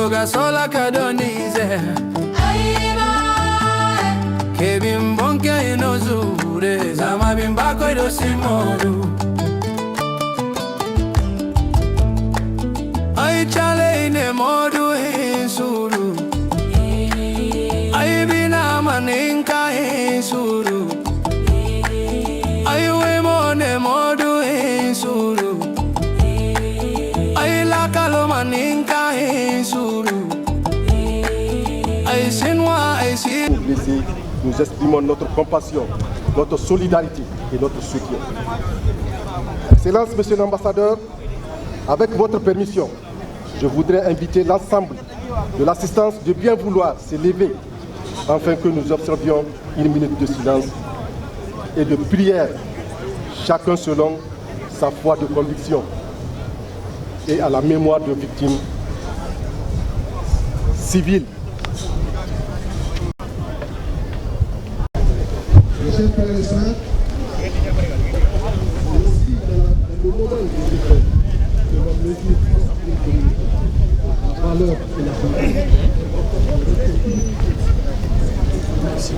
Yoga sola kadonize Kevin bonke inozure Zama bimbako idosimoru Ay chale ine modu hinsuru Ay bina maninka hinsuru Ay wemone modu hinsuru Ay la kaloma ninka hinsuru Ay sinwa ay sin. Nous exprimons notre compassion, notre solidarité et notre soutien. Excellence, Monsieur l'ambassadeur, avec votre permission, je voudrais inviter l'ensemble de l'assistance de bien vouloir s'élever afin que nous observions une minute de silence et de prière, chacun selon sa foi de conviction et à la mémoire de victimes civiles. Mes chers frères et sœurs, aussi dans le moment où je fais que l'on mesure une communauté, la valeur et la qualité. Merci.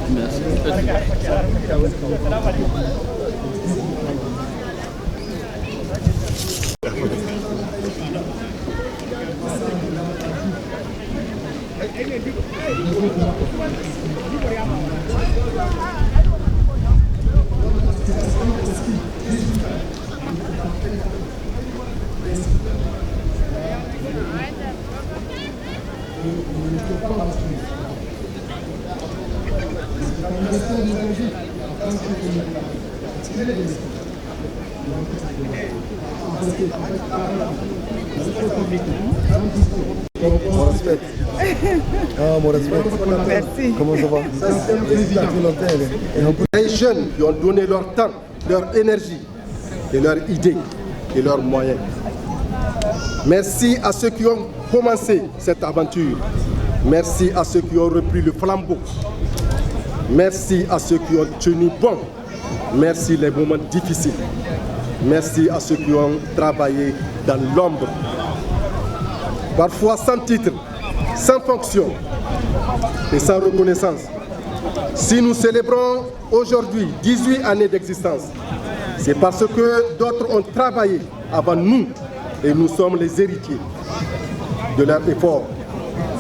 Mon respect. Ah, mon respect. Merci. Comment ça va? Les jeunes qui ont donné leur temps, leur énergie, et leurs idées et leurs moyens. Merci à ceux qui ont commencé cette aventure. Merci à ceux qui ont repris le flambeau. Merci à ceux qui ont tenu bon. Merci les moments difficiles. Merci à ceux qui ont travaillé dans l'ombre. Parfois sans titre, sans fonction et sans reconnaissance. Si nous célébrons aujourd'hui 18 années d'existence, c'est parce que d'autres ont travaillé avant nous et nous sommes les héritiers de leurs efforts.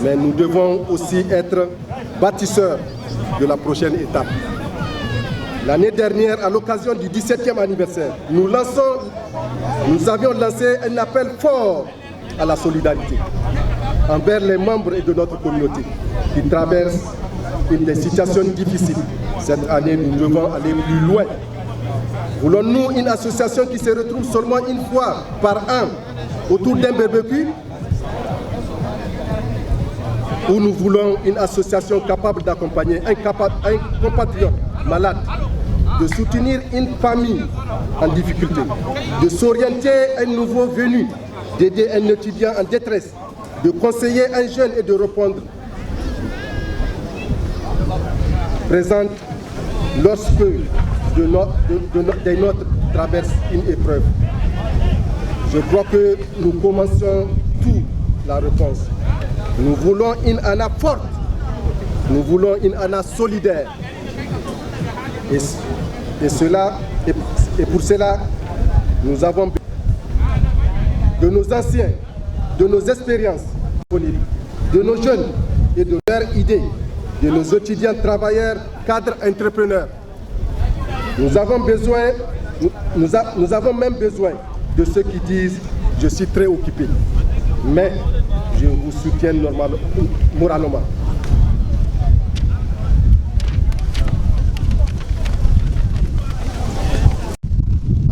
Mais nous devons aussi être bâtisseurs de la prochaine étape. L'année dernière, à l'occasion du 17e anniversaire, nous avions lancé un appel fort à la solidarité envers les membres de notre communauté qui traversent des situations difficiles. Cette année, nous devons aller plus loin. Voulons-nous une association qui se retrouve seulement une fois par an autour d'un barbecue? Ou nous voulons une association capable d'accompagner un compatriote malade, de soutenir une famille en difficulté, de s'orienter un nouveau venu, d'aider un étudiant en détresse, de conseiller un jeune et de répondre présente lorsque des nôtres traversent une épreuve. Je crois que nous commençons tout la réponse. Nous voulons une ANA forte, nous voulons une ANA solidaire. Et pour cela, nous avons besoin de nos anciens, de nos expériences, de nos jeunes et de leurs idées, de nos étudiants travailleurs, cadres, entrepreneurs. Nous avons même besoin de ceux qui disent « je suis très occupé », mais je vous soutiens moralement.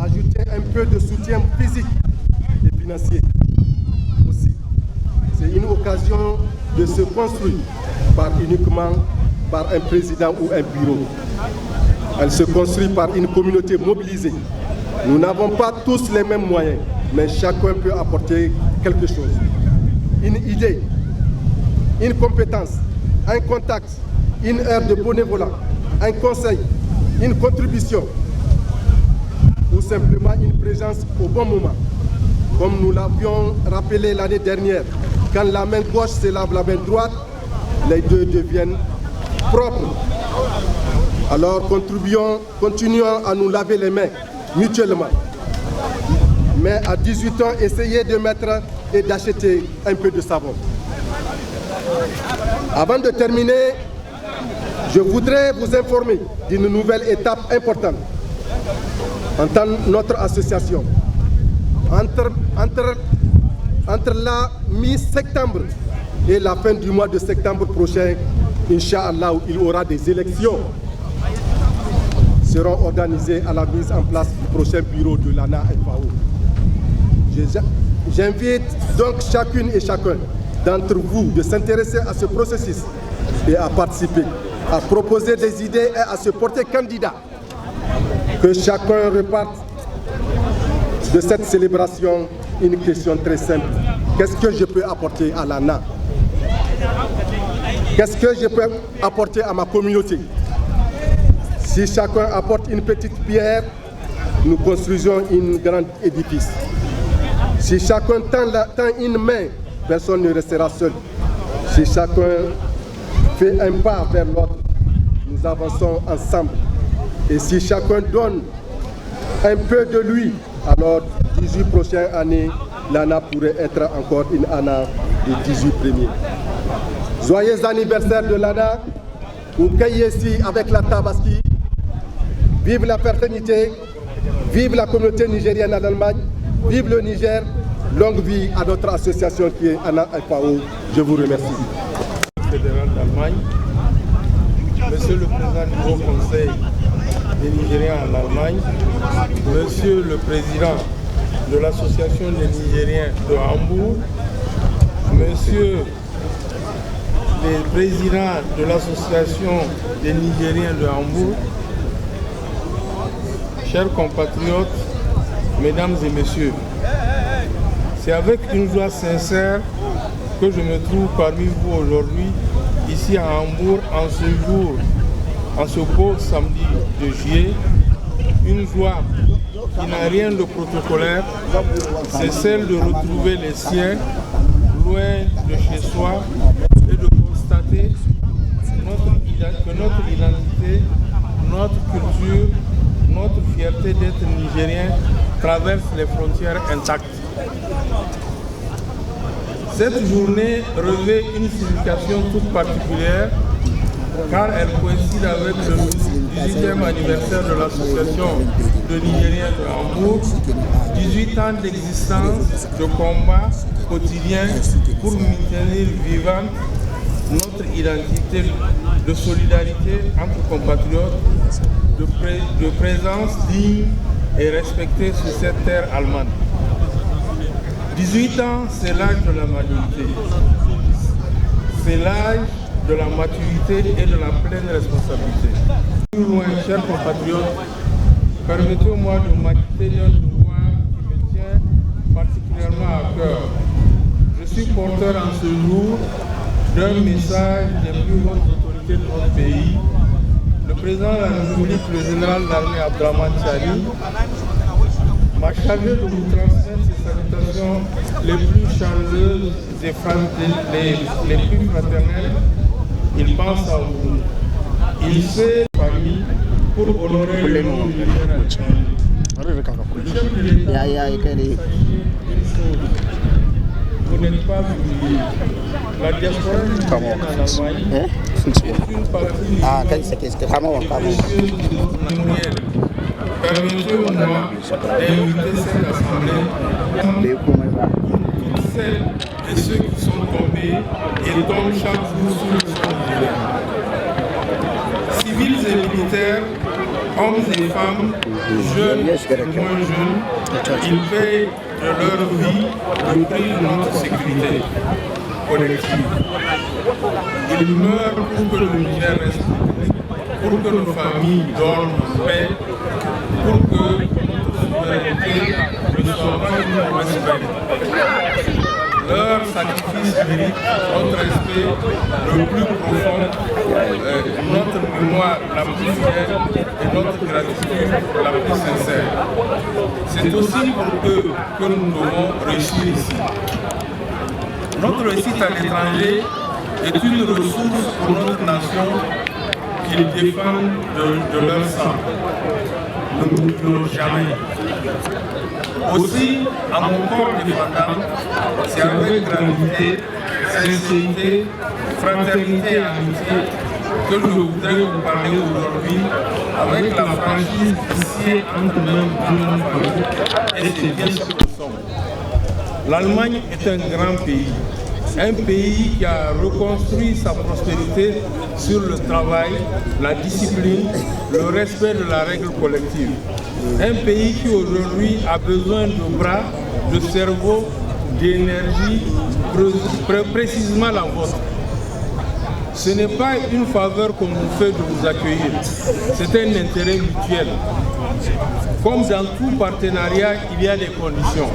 Ajouter un peu de soutien physique et financier aussi. C'est une occasion de se construire uniquement par un président ou un bureau. Elle se construit par une communauté mobilisée. Nous n'avons pas tous les mêmes moyens, mais chacun peut apporter quelque chose. Une idée, une compétence, un contact, une heure de bénévolat, un conseil, une contribution ou simplement une présence au bon moment. Comme nous l'avions rappelé l'année dernière, quand la main gauche se lave la main droite, les deux deviennent propres. Alors continuons à nous laver les mains mutuellement. Mais à 18 ans, essayez de mettre et d'acheter un peu de savon. Avant de terminer, je voudrais vous informer d'une nouvelle étape importante en tant que notre association. Entre la mi-septembre et la fin du mois de septembre prochain, Inch'Allah, il y aura des élections seront organisées à la mise en place du prochain bureau de l'ANA-FAO. J'invite donc chacune et chacun d'entre vous de s'intéresser à ce processus et à participer, à proposer des idées et à se porter candidat. Que chacun reparte de cette célébration une question très simple. Qu'est-ce que je peux apporter à l'ANA? Qu'est-ce que je peux apporter à ma communauté? Si chacun apporte une petite pierre, nous construisons un grand édifice. Si chacun tend une main, personne ne restera seul. Si chacun fait un pas vers l'autre, nous avançons ensemble. Et si chacun donne un peu de lui, alors 18 prochaines années, l'ANA pourrait être encore une ANA des 18 premiers. Joyeux anniversaire de l'ANA, ou Kayesi avec la Tabaski. Vive la fraternité, vive la communauté nigérienne en Allemagne, vive le Niger, longue vie à notre association qui est ANA-FAO. Je vous remercie. Fédéral d'Allemagne, Monsieur le Président du Haut Conseil des Nigériens en Allemagne, Monsieur le Président de l'Association des Nigériens de Hambourg, Monsieur le Président de l'Association des Nigériens de Hambourg, chers compatriotes, mesdames et messieurs, c'est avec une joie sincère que je me trouve parmi vous aujourd'hui, ici à Hambourg, en ce beau samedi de juillet. Une joie qui n'a rien de protocolaire, c'est celle de retrouver les siens loin de chez soi et de constater que notre identité, notre culture, notre fierté d'être nigérien traverse les frontières intactes. Cette journée revêt une signification toute particulière car elle coïncide avec le 18e anniversaire de l'association de Nigériens de Hambourg, 18 ans d'existence, de combat quotidien pour maintenir vivante notre identité de solidarité entre compatriotes, de présence digne et respectée sur cette terre allemande. 18 ans, c'est l'âge de la maturité. C'est l'âge de la maturité et de la pleine responsabilité. Plus loin, chers compatriotes, permettez-moi de m'acquitter d'un devoir qui me tient particulièrement à cœur. Je suis porteur en ce jour d'un message des plus hautes autorités de notre pays. Le président de la République, le général d'armée Abdraman Tchani, m'a chargé de vous transmettre ses salutations les plus chaleureuses et les plus fraternelles. Il pense à vous. Il fait famille pour honorer le nom du vous n'êtes pas publié. La diaspora nigérienne en Allemagne est une partie Permettez-moi d'inviter cette assemblée, toutes celles et ceux qui sont tombés et tombent chaque jour sur le sol du civils et militaires, hommes et femmes, jeunes et moins jeunes, ils payent de leur vie le prix de notre sécurité collective. Ils meurent pour que le Niger reste, pour que nos familles dorment en paix, pour que notre souveraineté ne soit pas une respect. Leur sacrifice mérite notre respect le plus profond, notre mémoire la plus fidèle et notre gratitude la plus sincère. C'est aussi pour eux que nous devons réussir ici. Notre réussite à l'étranger est une ressource pour notre nation qu'ils défendent de leur sang. Ne n'oublions jamais. Aussi, à mon corps défendant, c'est avec gravité, sincérité, fraternité et amitié que je voudrais vous parler aujourd'hui avec la franchise ici entre même d'une famille, et c'est bien ce que nous sommes. L'Allemagne est un grand pays qui a reconstruit sa prospérité sur le travail, la discipline, le respect de la règle collective. Un pays qui aujourd'hui a besoin de bras, de cerveau, d'énergie, précisément la vôtre. Ce n'est pas une faveur qu'on nous fait de vous accueillir, c'est un intérêt mutuel. Comme dans tout partenariat, il y a des conditions.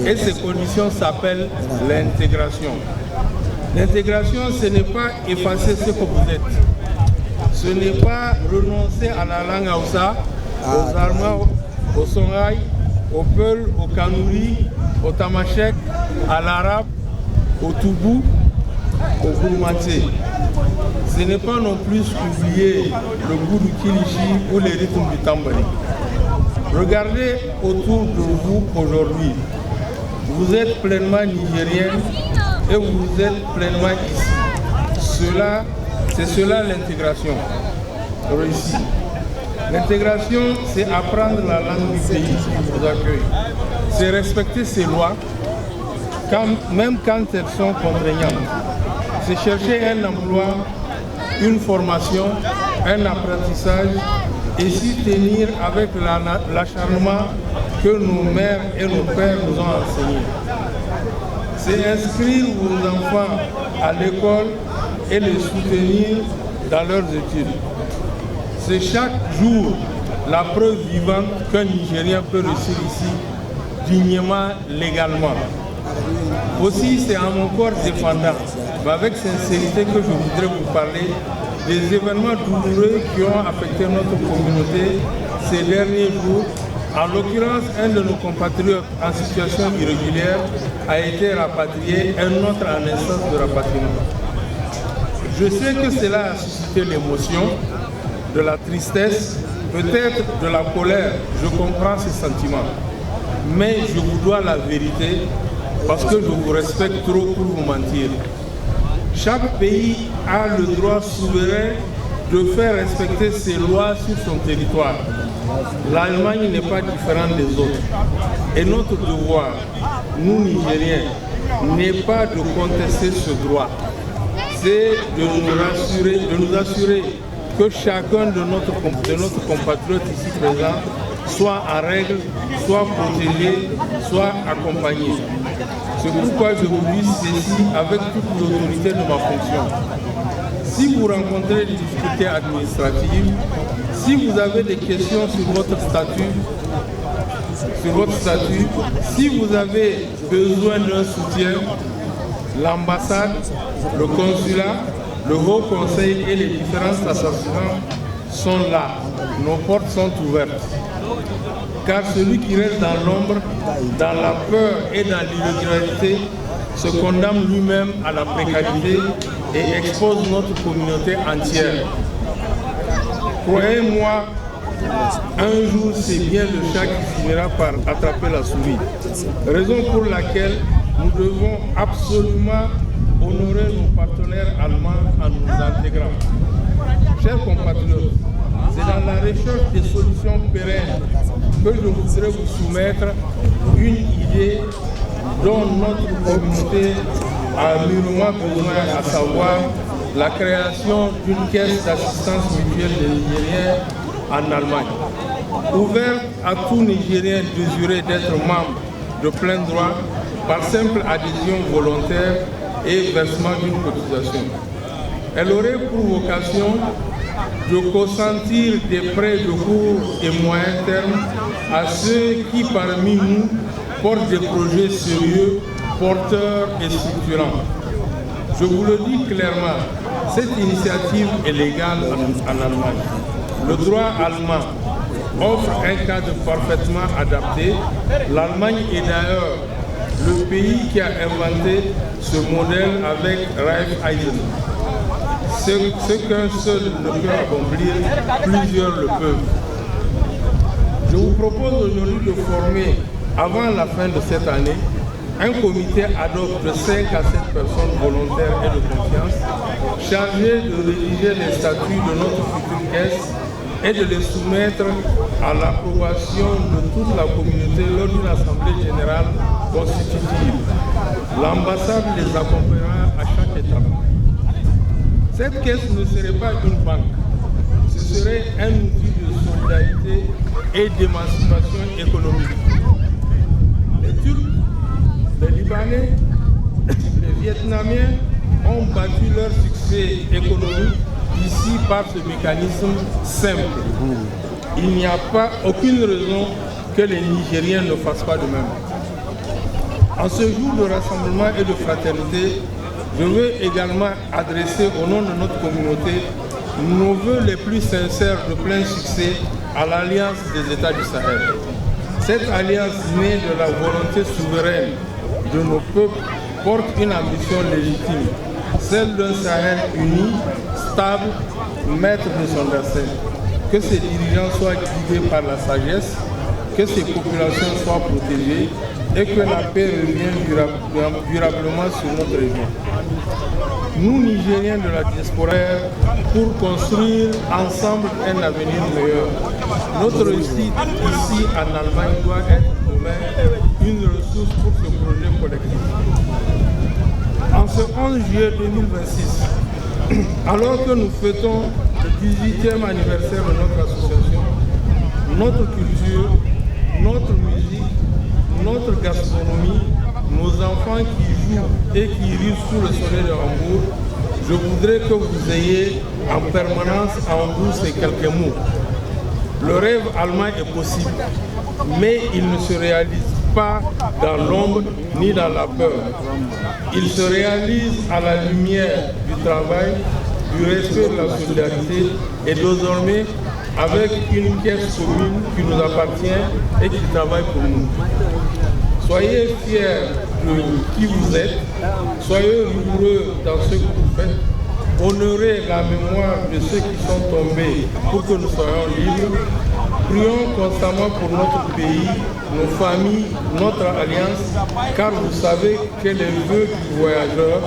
Et ces conditions s'appellent l'intégration. L'intégration, ce n'est pas effacer ce que vous êtes. Ce n'est pas renoncer à la langue Hausa, aux Arma, au Songhai, au Peul, au Kanouri, au Tamashek, à l'arabe, au Toubou, au Gourmaté. Ce n'est pas non plus oublier le goût du kilichi ou les rythmes du tambari. Regardez autour de vous aujourd'hui. Vous êtes pleinement nigérien et vous êtes pleinement ici. C'est cela l'intégration réussie. L'intégration, c'est apprendre la langue du pays qui vous accueille. C'est respecter ses lois, même quand elles sont contraignantes. C'est chercher un emploi, une formation, un apprentissage et s'y tenir avec l'acharnement que nos mères et nos pères nous ont enseigné. C'est inscrire vos enfants à l'école et les soutenir dans leurs études. C'est chaque jour la preuve vivante qu'un Nigérien peut réussir ici dignement, légalement. Aussi, c'est à mon corps défendant, mais avec sincérité que je voudrais vous parler des événements douloureux qui ont affecté notre communauté ces derniers jours. En l'occurrence, un de nos compatriotes en situation irrégulière a été rapatrié, un autre en instance de rapatriement. Je sais que cela a suscité l'émotion, de la tristesse, peut-être de la colère. Je comprends ces sentiments. Mais je vous dois la vérité parce que je vous respecte trop pour vous mentir. Chaque pays a le droit souverain de faire respecter ses lois sur son territoire. L'Allemagne n'est pas différente des autres. Et notre devoir, nous Nigériens, n'est pas de contester ce droit. C'est de nous assurer que chacun de notre compatriote ici présent soit en règle, soit protégé, soit accompagné. C'est pourquoi je vous dis ceci avec toute l'autorité de ma fonction. Si vous rencontrez des difficultés administratives, si vous avez des questions sur votre statut, si vous avez besoin d'un soutien, l'ambassade, le consulat, le Haut Conseil et les différents associations sont là. Nos portes sont ouvertes. Car celui qui reste dans l'ombre, dans la peur et dans l'irrégularité, se condamne lui-même à la précarité et expose notre communauté entière. Croyez-moi, un jour c'est bien le chat qui finira par attraper la souris. Raison pour laquelle nous devons absolument honorer nos partenaires allemands en nous intégrant. Chers compatriotes, c'est dans la recherche des solutions pérennes que je voudrais vous soumettre une idée dont notre communauté a mûrement besoin, à savoir la création d'une caisse d'assistance mutuelle des Nigériens en Allemagne, ouverte à tout Nigérien désiré d'être membre de plein droit par simple adhésion volontaire et versement d'une cotisation. Elle aurait pour vocation de consentir des prêts de court et moyen terme à ceux qui parmi nous portent des projets sérieux, porteurs et structurants. Je vous le dis clairement, cette initiative est légale en Allemagne. Le droit allemand offre un cadre parfaitement adapté. L'Allemagne est d'ailleurs le pays qui a inventé ce modèle avec Raiffeisen. Ce qu'un seul ne peut accomplir, plusieurs le peuvent. Je vous propose aujourd'hui de former, avant la fin de cette année, un comité ad hoc de 5 à 7 personnes volontaires et de confiance, chargé de rédiger les statuts de notre future caisse et de les soumettre à l'approbation de toute la communauté lors d'une assemblée générale constitutive. L'ambassade les accompagnera à chaque étape. Cette caisse ne serait pas une banque, ce serait un outil de solidarité et d'émancipation économique. Les Turcs, les Libanais, les Vietnamiens ont battu leur succès économique ici par ce mécanisme simple. Il n'y a pas aucune raison que les Nigériens ne fassent pas de même. En ce jour de rassemblement et de fraternité, je veux également adresser au nom de notre communauté nos vœux les plus sincères de plein succès à l'Alliance des États du Sahel. Cette alliance née de la volonté souveraine de nos peuples porte une ambition légitime, celle d'un Sahel uni, stable, maître de son destin. Que ses dirigeants soient guidés par la sagesse, que ses populations soient protégées et que la paix revienne durablement sur notre région. Nous, Nigériens de la diaspora, pour construire ensemble un avenir meilleur. Notre réussite ici en Allemagne doit être demain une ressource pour ce projet collectif. En ce 11 juillet 2026, alors que nous fêtons le 18e anniversaire de notre association, notre culture, notre musique, notre gastronomie, nos enfants qui jouent et qui rient sous le soleil de Hambourg, je voudrais que vous ayez en permanence en vous ces quelques mots. Le rêve allemand est possible, mais il ne se réalise pas dans l'ombre ni dans la peur. Il se réalise à la lumière du travail, du respect de la solidarité et désormais avec une caisse commune qui nous appartient et qui travaille pour nous. Soyez fiers de qui vous êtes, soyez rigoureux dans ce que vous faites, honorez la mémoire de ceux qui sont tombés pour que nous soyons libres. Prions constamment pour notre pays, nos familles, notre alliance, car vous savez que les vœux du voyageur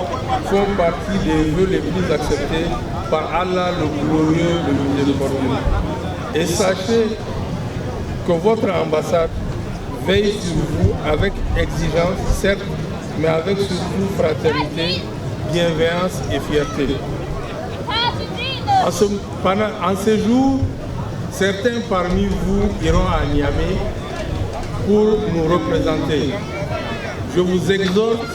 font partie des vœux les plus acceptés par Allah le glorieux, le miséricordieux. Et sachez que votre ambassade veille sur vous avec exigence, certes, mais avec surtout fraternité, bienveillance et fierté. En ce jour, certains parmi vous iront à Niamey pour nous représenter. Je vous exhorte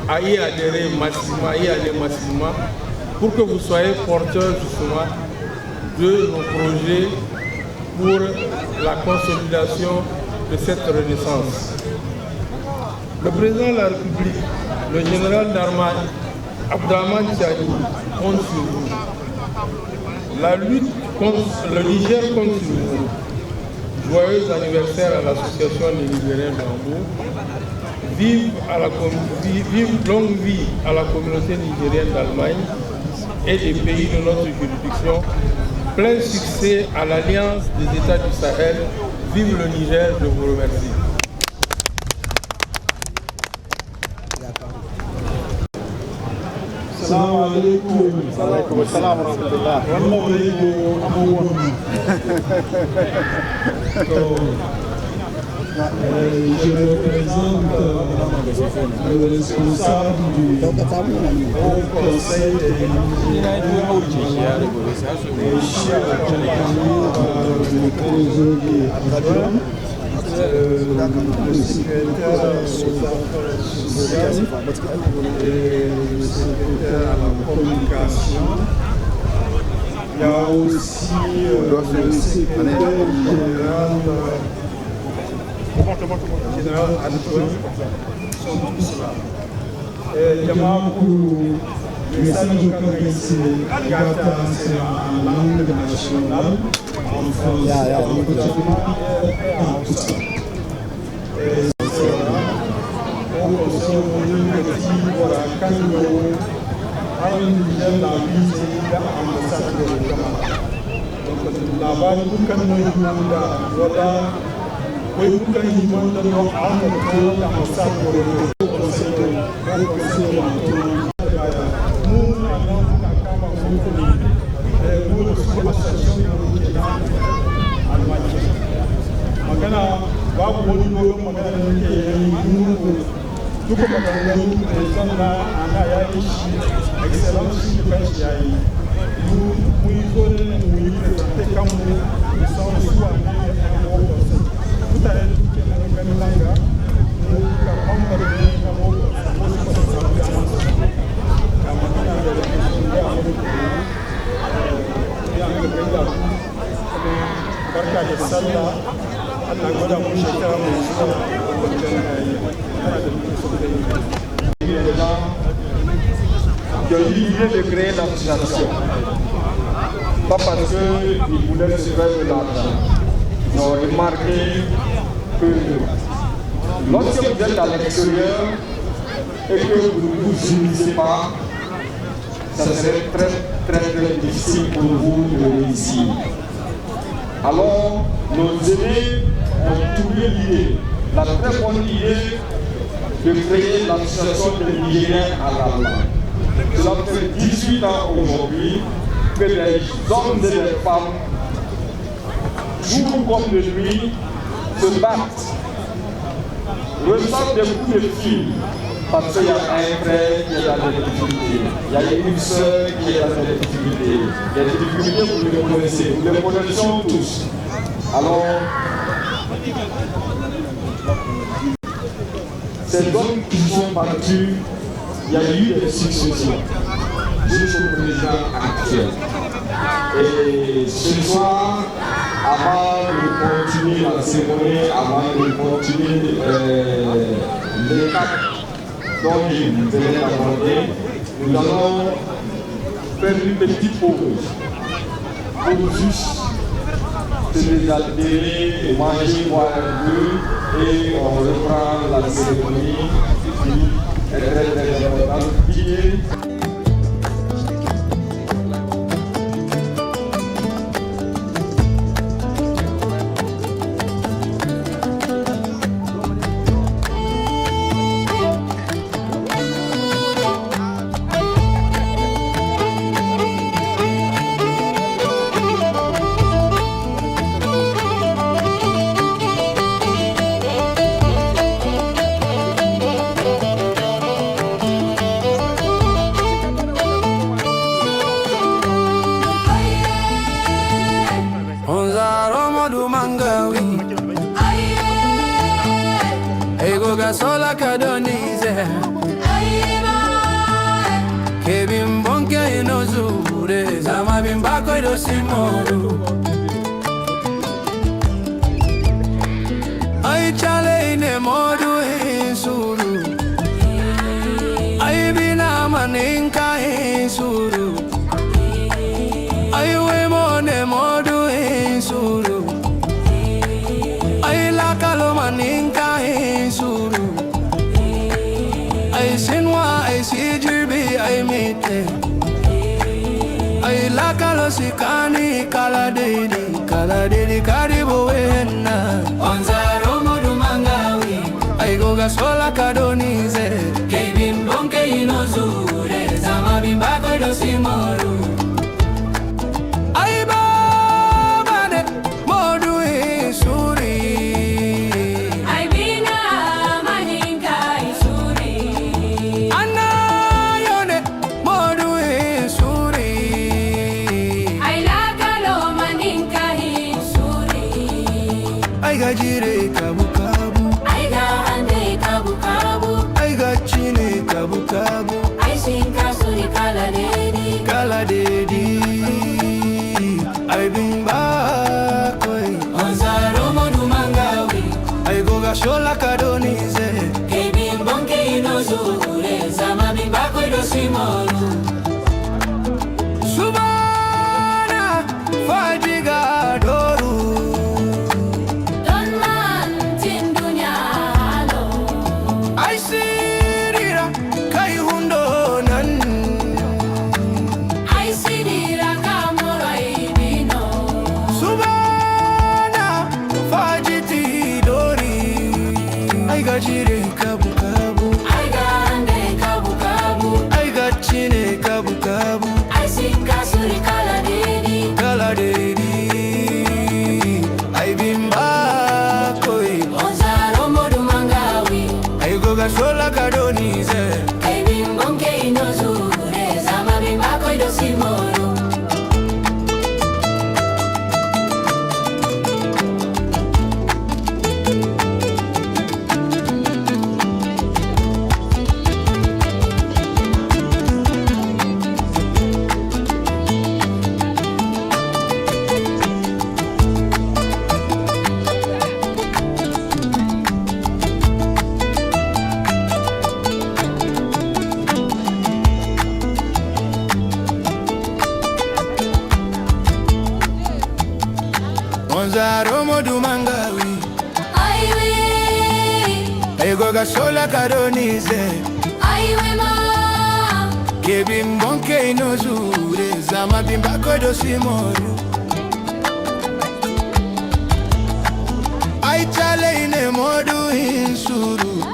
à y adhérer massivement, pour que vous soyez porteurs justement de nos projets pour la consolidation de cette renaissance. Le président de la République, le général d'Armée, Abdrahmane Tiani, compte sur vous. La lutte contre le Niger compte sur vous. Joyeux anniversaire à l'association des Nigériens d'Hambourg. Vive longue vie à la communauté nigérienne d'Allemagne et des pays de notre juridiction. Plein succès à l'Alliance des États du Sahel. Vive le Niger, je vous remercie. Assalamu alaikum. Alaikum assalam wa rahmatullah. Je représente le responsable du conseil des Nigériens, le chef du trésorier Abdrahmane, le secrétaire aux affaires sociales et le secrétaire à la communication. Il y a aussi le secrétaire général adjoint, sont tous là. Yamaku, le message auquel c'est Gata, c'est en langue nationale, en français, en quotidien, en tout ça. halin Nijar na biyu da ambassade da gama don labarin dukkanin himan da wata wai dukkan himan da don amurka da ambassade da gama mu na nan na kama mutum mu da su asashen da muke na almaki magana babu wani dogon magana da muke yi duka maganganu da sanna ana ya yi shi excellency da kanshi ya yi mu yi zo ne mu yi da tafi kanmu musamman suwa ne a mokarsa mutane da suke nan ganin langa mu ka mambar ne na mokarsa wasu ba su samu da amsa ga magana da ya ke sun ga amurka ya ga gaida barka da sallah Allah gwada mu shekara mai zuwa wajen qui ont eu l'idée de créer l'association. Pas parce qu'ils voulaient se faire de l'argent. Ils ont remarqué que lorsque vous êtes à l'extérieur et que vous ne vous unissez pas, ça serait très très très difficile pour vous de réussir. Alors, nos aînés ont trouvé l'idée, la très bonne idée de créer l'association des Nigériens à l'Allemagne. Cela fait 18 ans aujourd'hui que des hommes et des femmes, jour comme de nuit, se battent, reçoivent des coups de fil, parce qu'il y a un frère qui est dans des difficultés, il y a une sœur qui est dans des difficultés. Les difficultés, vous les connaissez, nous les connaissons tous. Alors, ces hommes qui sont battus, il y a eu des successions jusqu'au président actuel. Et ce soir, avant de continuer la cérémonie, avant de continuer l'étape dont je venais d'aborder, nous allons faire une petite pause pour juste se désaltérer et manger, boire un peu, et on reprend la cérémonie qui est très très importante. Sola kadonize Kevin bonke inozure Zama bimbako idosimoru Ay chale ine modu insuru Ay bina maninka insuru Ay wemone modu insuru Ay lakalo maninka insuru I sinwa, I see jirbi, I meet I la kalosikani, kala dedi, karibu wena Onzaro modu mangawi, I goga sola kadonize Kevin bonke inozure, zama bimbako idosimoru I babane, modu insuri Aiga jire kabu kabu, aiga ande kabu kabu, aiga chine kabu kabu, ai sinka suri kala dedi, ai bimba koi, onzaro modu mangawi, ai goga shola kadonize, Kevin bonke inozure, zama bimba koi dosimoru, subana fajiga doru. Onzaro modu mangawi Aiwe Egoga sola karonize Aiwe ma Kebi mbonke inozure Zama bimba kodo simoru Aichale ine modu insuru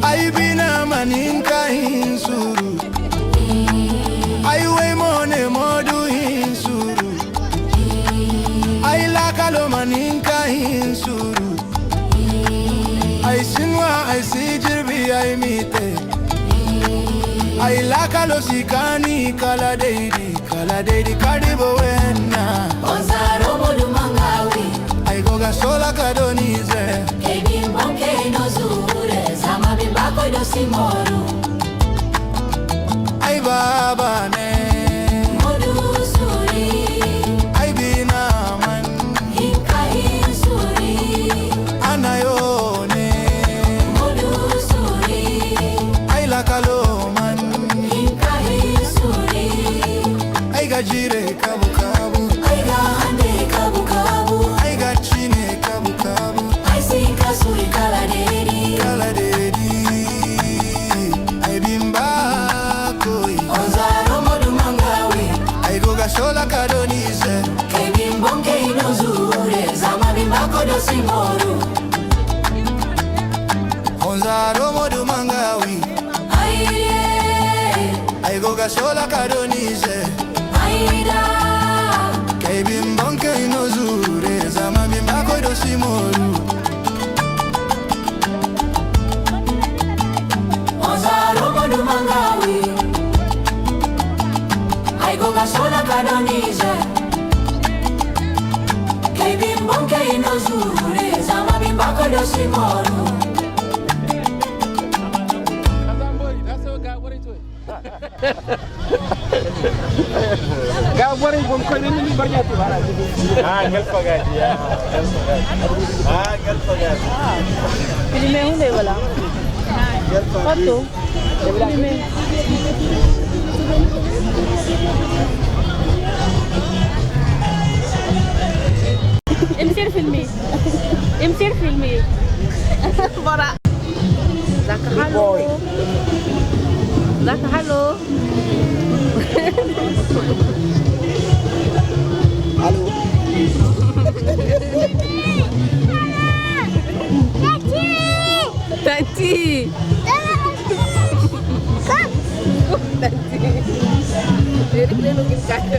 Aibina maninka insuru Aiwe mone modu insuru Ailakalo maninka insuru Aisinwa aisijirbi aimite Ailakalo sikani kala deidi kadibo wena Onzaro modu mangawi Aigoga sola kadonize Kebi mbonke inozure Zama bimbako idosimoru Ai baba ne Modu suri Ai binaman Hinka insuri Anayone Modu suri Ai lakaloman Hinka insuri Ai gajire kabu kabu Aiga ande kabu kabu Ai gachine kabu kabu Aisinka suri kala dedi Kala dedi Ai bimba koi Onzaro modu mangawi Ai goga sola kadonize Kebi mbonke inozure Zama bimbako idosimoru Onzaro modu mangawi Aiye Aigoga sola kadonize Aida Kebi mbonke inozure Zama bimbako idosimoru Onzaro modu mangawi Aigoga sola kadonize Kebi mbonke inozure Zama bimbako idosimoru Gabari bom ko ni banyak tu bara. Gel pagadi ya. Gel pagadi. Filme hunde wala. Foto. Filme. Imsir filme. Bora. Zaka halo. Zaka halo. Halo. Tati. Tati. Ele quer no que cara.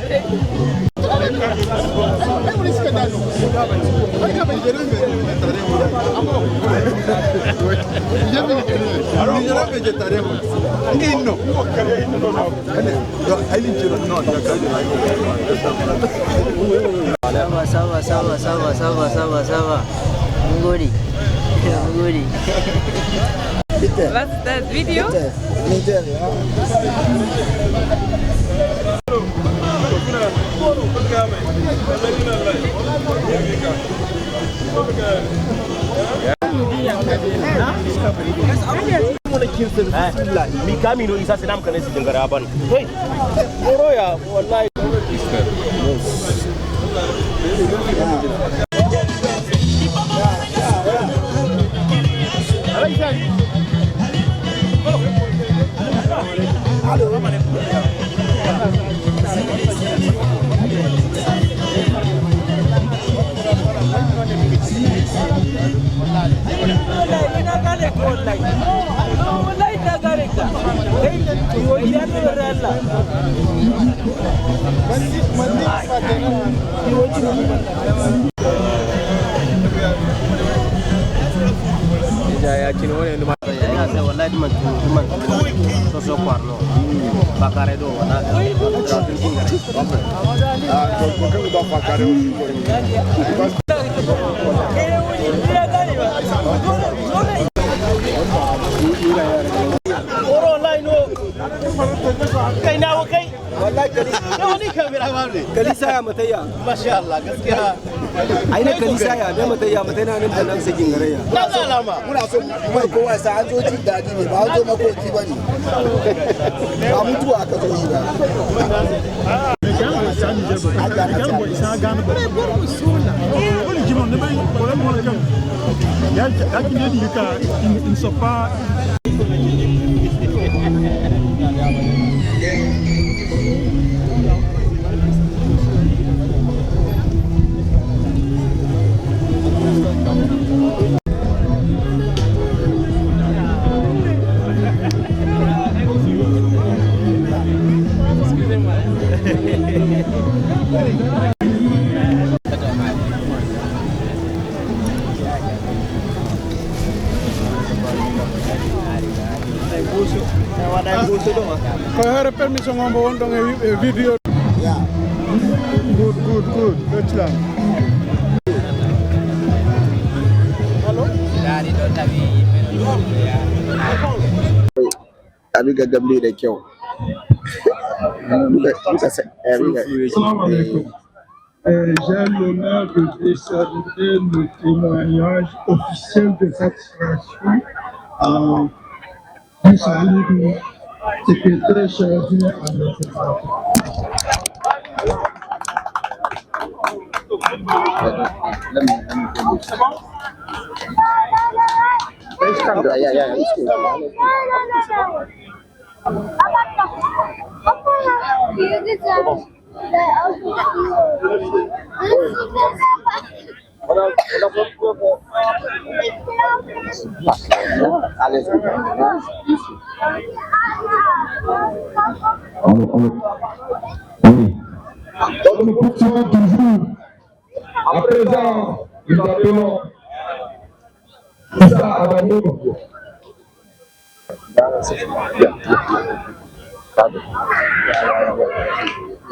Sawa. Muguri. Was ist das Video? Mi camino isa senam kana si jengaraban. Hei. Oro ya wallahi. Kalisa ya mataya. Masha Allah gaskiya. Aina kalisa ya da mataya matana nan da nan sakin garaya. Na alama. Muna so kuma kowa sa an zo jin dadi ne ba an zo makoki bane. Ba mutuwa aka zo yi ba. Ils ne sont pas. Kau harap permisi ngomong dong video. Yeah. Good. Deutschland. Halo. Dari don tabi abi gagambe da kyau. J'ai l'honneur de décerner le témoignage officiel de satisfaction à Salut, secrétaire chargé à l'association. Donc nous poursuivons toujours. À présent, nous appelons Issa Adamou.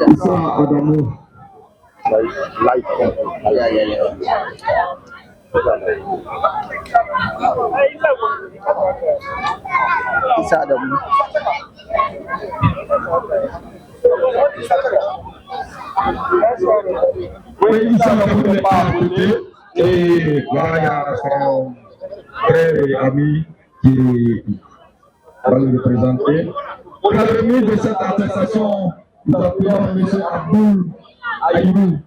Issa Adamou. Issa Adamou. Oui, Issa Adamou n'est pas à côté. Et voilà, il y a son frère et ami qui va le représenter. Pour la remise de cette attestation, nous appelons M. Abdoul Aïdou.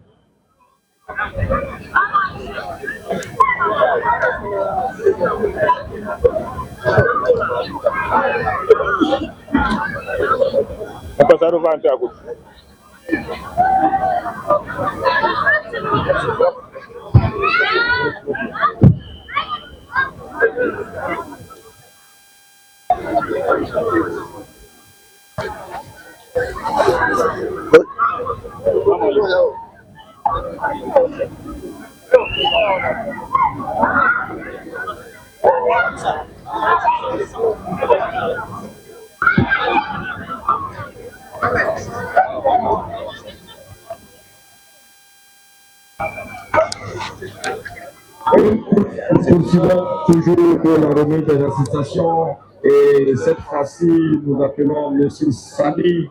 Poursuivons toujours pour la remise des associations et cette fois-ci nous appelons M. Sani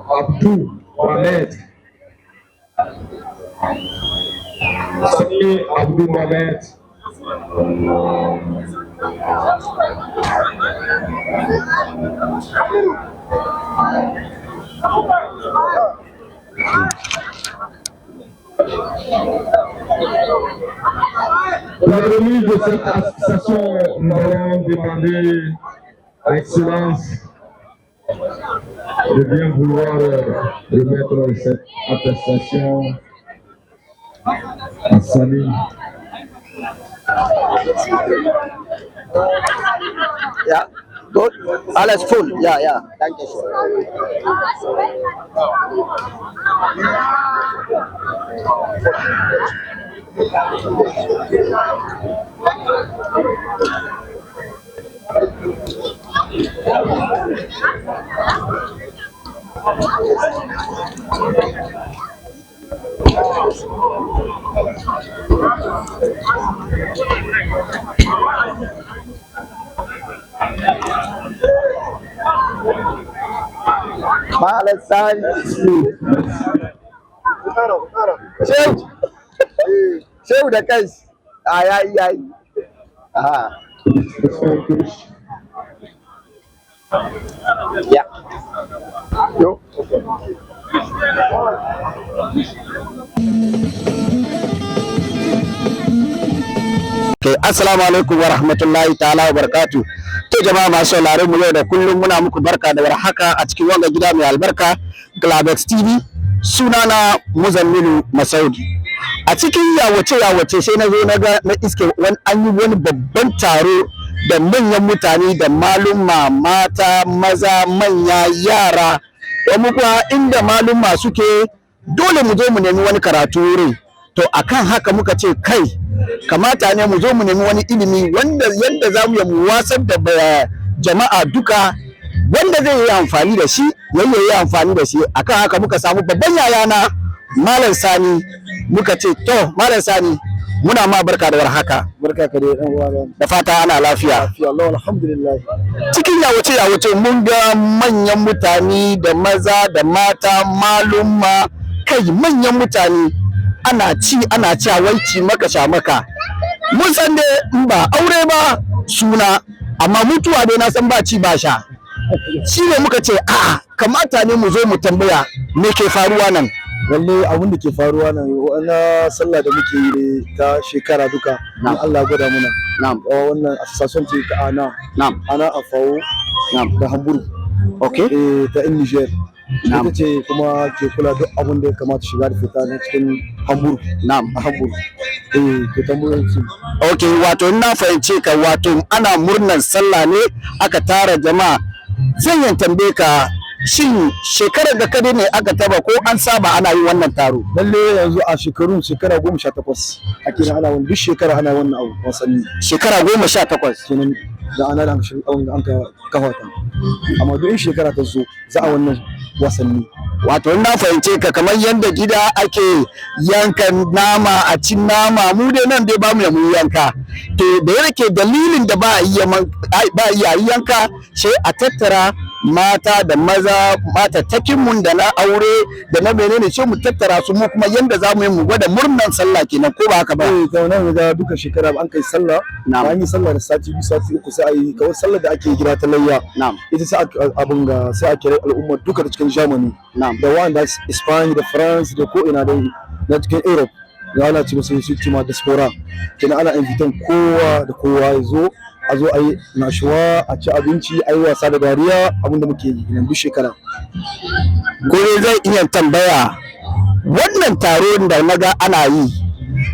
Abdou Mohamed. Sani Abdou Mohamed. Pour la remise de cette association, nous allons demander à l'excellence de bien vouloir remettre cette attestation à Sani. Yeah, good. Alles full. Yeah. Thank you. Malasan. Seu da kai. Ai. Aha. Yeah. Yo. Assalamu alaikum wa rahmatullahi ta'ala wa barakatu. To jama'a masu sauraron mu yau da kullum muna muku barka da warhaka a cikin wanga gida mai albarka Glabex TV. Sunana Muzammilu Masaudi. A cikin yawace sai na zo na iske an yi wani babban taro da manyan mutane da malumma, mata, maza, manya, yara. Da muka inda malumma suke dole mu zo mu nemi wani karatu wurin. To akan haka muka ce kai kamata ne mu zo mu nemi wani ilimi wanda yadda za mu wasar da jama'a duka wanda zai yi amfani da shi yayi amfani da shi. Akan haka muka samu babban yayana Malam Sani, muka ce to Malam Sani muna ma barka da warhaka. Barka ka dai dan uwa. Da fata ana lafiya. Allah alhamdulillah. Cikin yawace mun ga manyan mutane da maza da mata, malumma, kai manyan mutane ana ci waici maka sha maka. Mun san dai in ba aure ba suna, amma mutuwa dai na san ba ci ba sha. Shi ne muka ce a'a kamata ne mu zo mu tambaya me ke faruwa nan. Lalle abin da ke faruwa nan wannan sallah da muke yi ta shekara duka in Allah ya gwada muna. Na'am. Wannan association ce ta ana. Na'am. Ana Afawo. Na'am. Da Hamburg. Okay. Ta Niger. Na'am. Ita ce kuma ke kula duk abin da ya kamata shiga da fita na cikin Hamburg. Na'am. A Hamburg. To tambayar ce. Okay, wato na fahimce ka, wato ana murnar sallah ne aka tara jama'a. Zan yi tambaye ka, shin shekarar da kadai ne aka taba ko an saba ana yi wannan taro? Lalle yanzu a shekara 18 ake ana wannan, duk shekara ana wannan abu wasanni. Shekara 18 kenan da ana da an ka kafa ta. Amma duk shekara ta zo za a wannan wasanni. Wato na fahimce ka, kamar yadda gida ake yanka nama a cin nama, mu dai nan dai bamu mu yanka. To da yake dalilin da ba iya yanka sai a tattara mata da maza, matattakin mun da na aure da na menene sai mu tattara su mu kuma yanda za mu yi mu gwada murnan sallah kenan, ko ba haka ba? To nan ga duka shekara an kai sallah, an yi sallah da sati 2 sati 3 sai ayi kawai sallar da ake gida ta layya. Ita sai abun ga sai a kira al'umma duka da cikin Germany. Da wanda Spain da France da ko ina da na cikin Europe. Ya ana ci musu su ci ma diaspora. Kenan ana invitan kowa da kowa ya zo a zo a yi nashuwa, a ci abinci, a yi wasa da dariya, abinda muke yi nan duk shekara. Ko zai iya tambaya wannan taron da naga ana yi,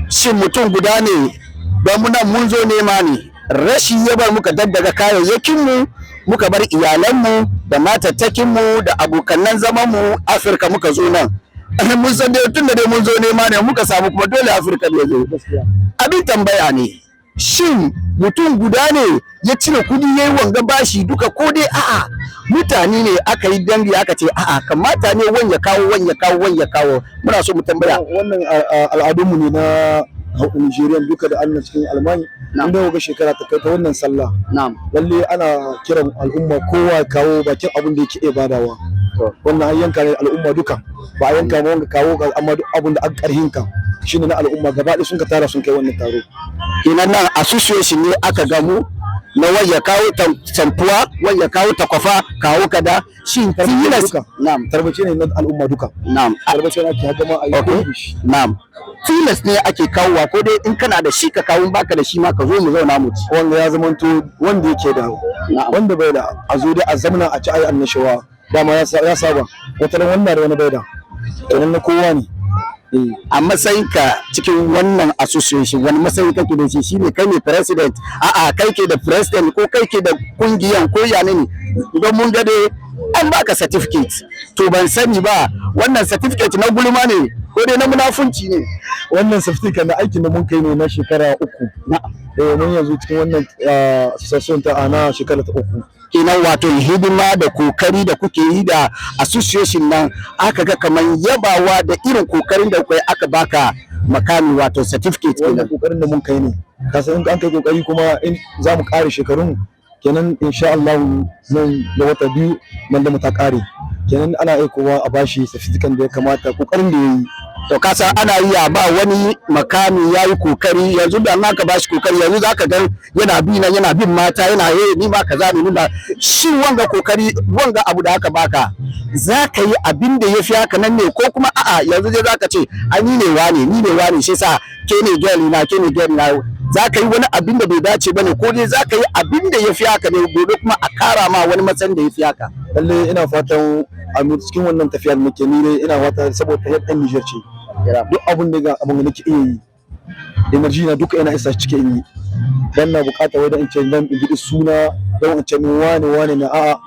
shin mutum guda ne don mun zo nema ne, rashi ya bar muka daddaga kayayyakinmu, muka bar iyalanmu da matattakinmu da abokanan zamanmu Afirka muka zo nan. Mun san dai tun da dai mun zo nema ne muka samu kuma dole Afirka ne zo. Abin tambaya ne, shin mutum guda ne ya cire kudi ya yi wanga bashi duka, ko dai a'a mutane ne aka yi dangi aka ce a'a kamata ne wani ya kawo. Muna so mu tambaya. Wannan al'adunmu ne na Nigeria duka da annan cikin Almani. Inda ga shekara ta kai ta wannan sallah. Lalle ana kiran al'umma kowa kawo bakin abin da yake iya badawa. Wannan an yanka ne al'umma duka, ba a yanka ma wanga kawo amma duk abin da aka karhinka shine na al'umma gaba ɗaya sun ka tara sun kai wannan taro. Kenan nan association ne aka gamu na wanda kawo tampuwa, wanda kawo takwafa, kawo kada shi tilas. Na'am, tarbace ne na al'umma duka. Na'am, tarbace ne ake hagama a yi shi. Na'am, tilas ne ake kawowa, ko dai in kana da shi ka kawo, baka da shi ma ka zo mu zauna mu ci. Wanda ya zamanto wanda yake da, wanda bai da a zo dai a zamana a ci ayi annashawa. Dama ya saba wata ran wannan da wani bai da, kenan na kowa ne. A matsayinka cikin wannan association, wani matsayi kake da shi? Shine kai ne president, a'a kai ke da president, ko kai ke da kungiyan, ko ya ne? Don mun ga dai an baka certificate, to ban sani ba wannan certificate na gulma ne ko dai na munafunci ne? Wannan certificate na aikin da mun kai ne na shekara 3. Mun yanzu cikin wannan association ta ana shekara ta 3. Kenan wato hidima da kokari da kuke yi da association nan, aka ga kaman yabawa da irin kokarin da kuka yi aka baka makami, wato certificate. Wannan kokarin da mun kai ne, kasan in an kai kokari kuma in za mu kare shekarun kenan insha Allah nan da wata 2 nan da mu ta kare, kenan ana aikowa a bashi certificate da ya kamata kokarin da yayi to kasa ana iya ba wani makami yayi kokari yanzu da an ka bashi kokari yanzu zaka ga yana bi nan yana bin mata yana ni ma kaza ne ni ba shi wanga kokari wanga abu da aka baka zaka yi abin da yafi haka nan ne ko kuma a'a yanzu dai zaka ce ai ni ne wane shi yasa ke ne girl na zaka yi wani abin da bai dace bane ko dai zaka yi abin da yafi haka ne gobe kuma a kara ma wani matsayin da yafi haka. Lalle ina fatan a cikin wannan tafiyar nake ni ne ina fata saboda yadda Niger ce duk abin da ga abin da nake iya yi energy na duka ina isa cikin yi dan na bukata wai da in ce dan in bi suna dan in ce min wane na a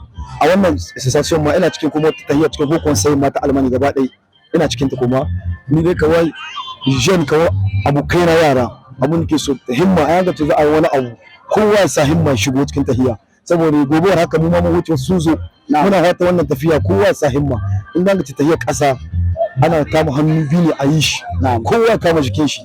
wannan association ma ina cikin kuma tahiyya cikin hukun sai mata almani gaba ɗaya ina cikin ta kuma ni dai kawai jeune kawai abokai na yara abun ke so himma a yanga ce za a yi wani abu kowa ya sa himma shigo cikin tahiyya saboda gobe haka mu ma mu wuce sun zo muna fata wannan tafiya kowa ya sa himma in da ta tahiyya ƙasa ana kama hannu biyu ne a yi shi kowa ya kama jikin shi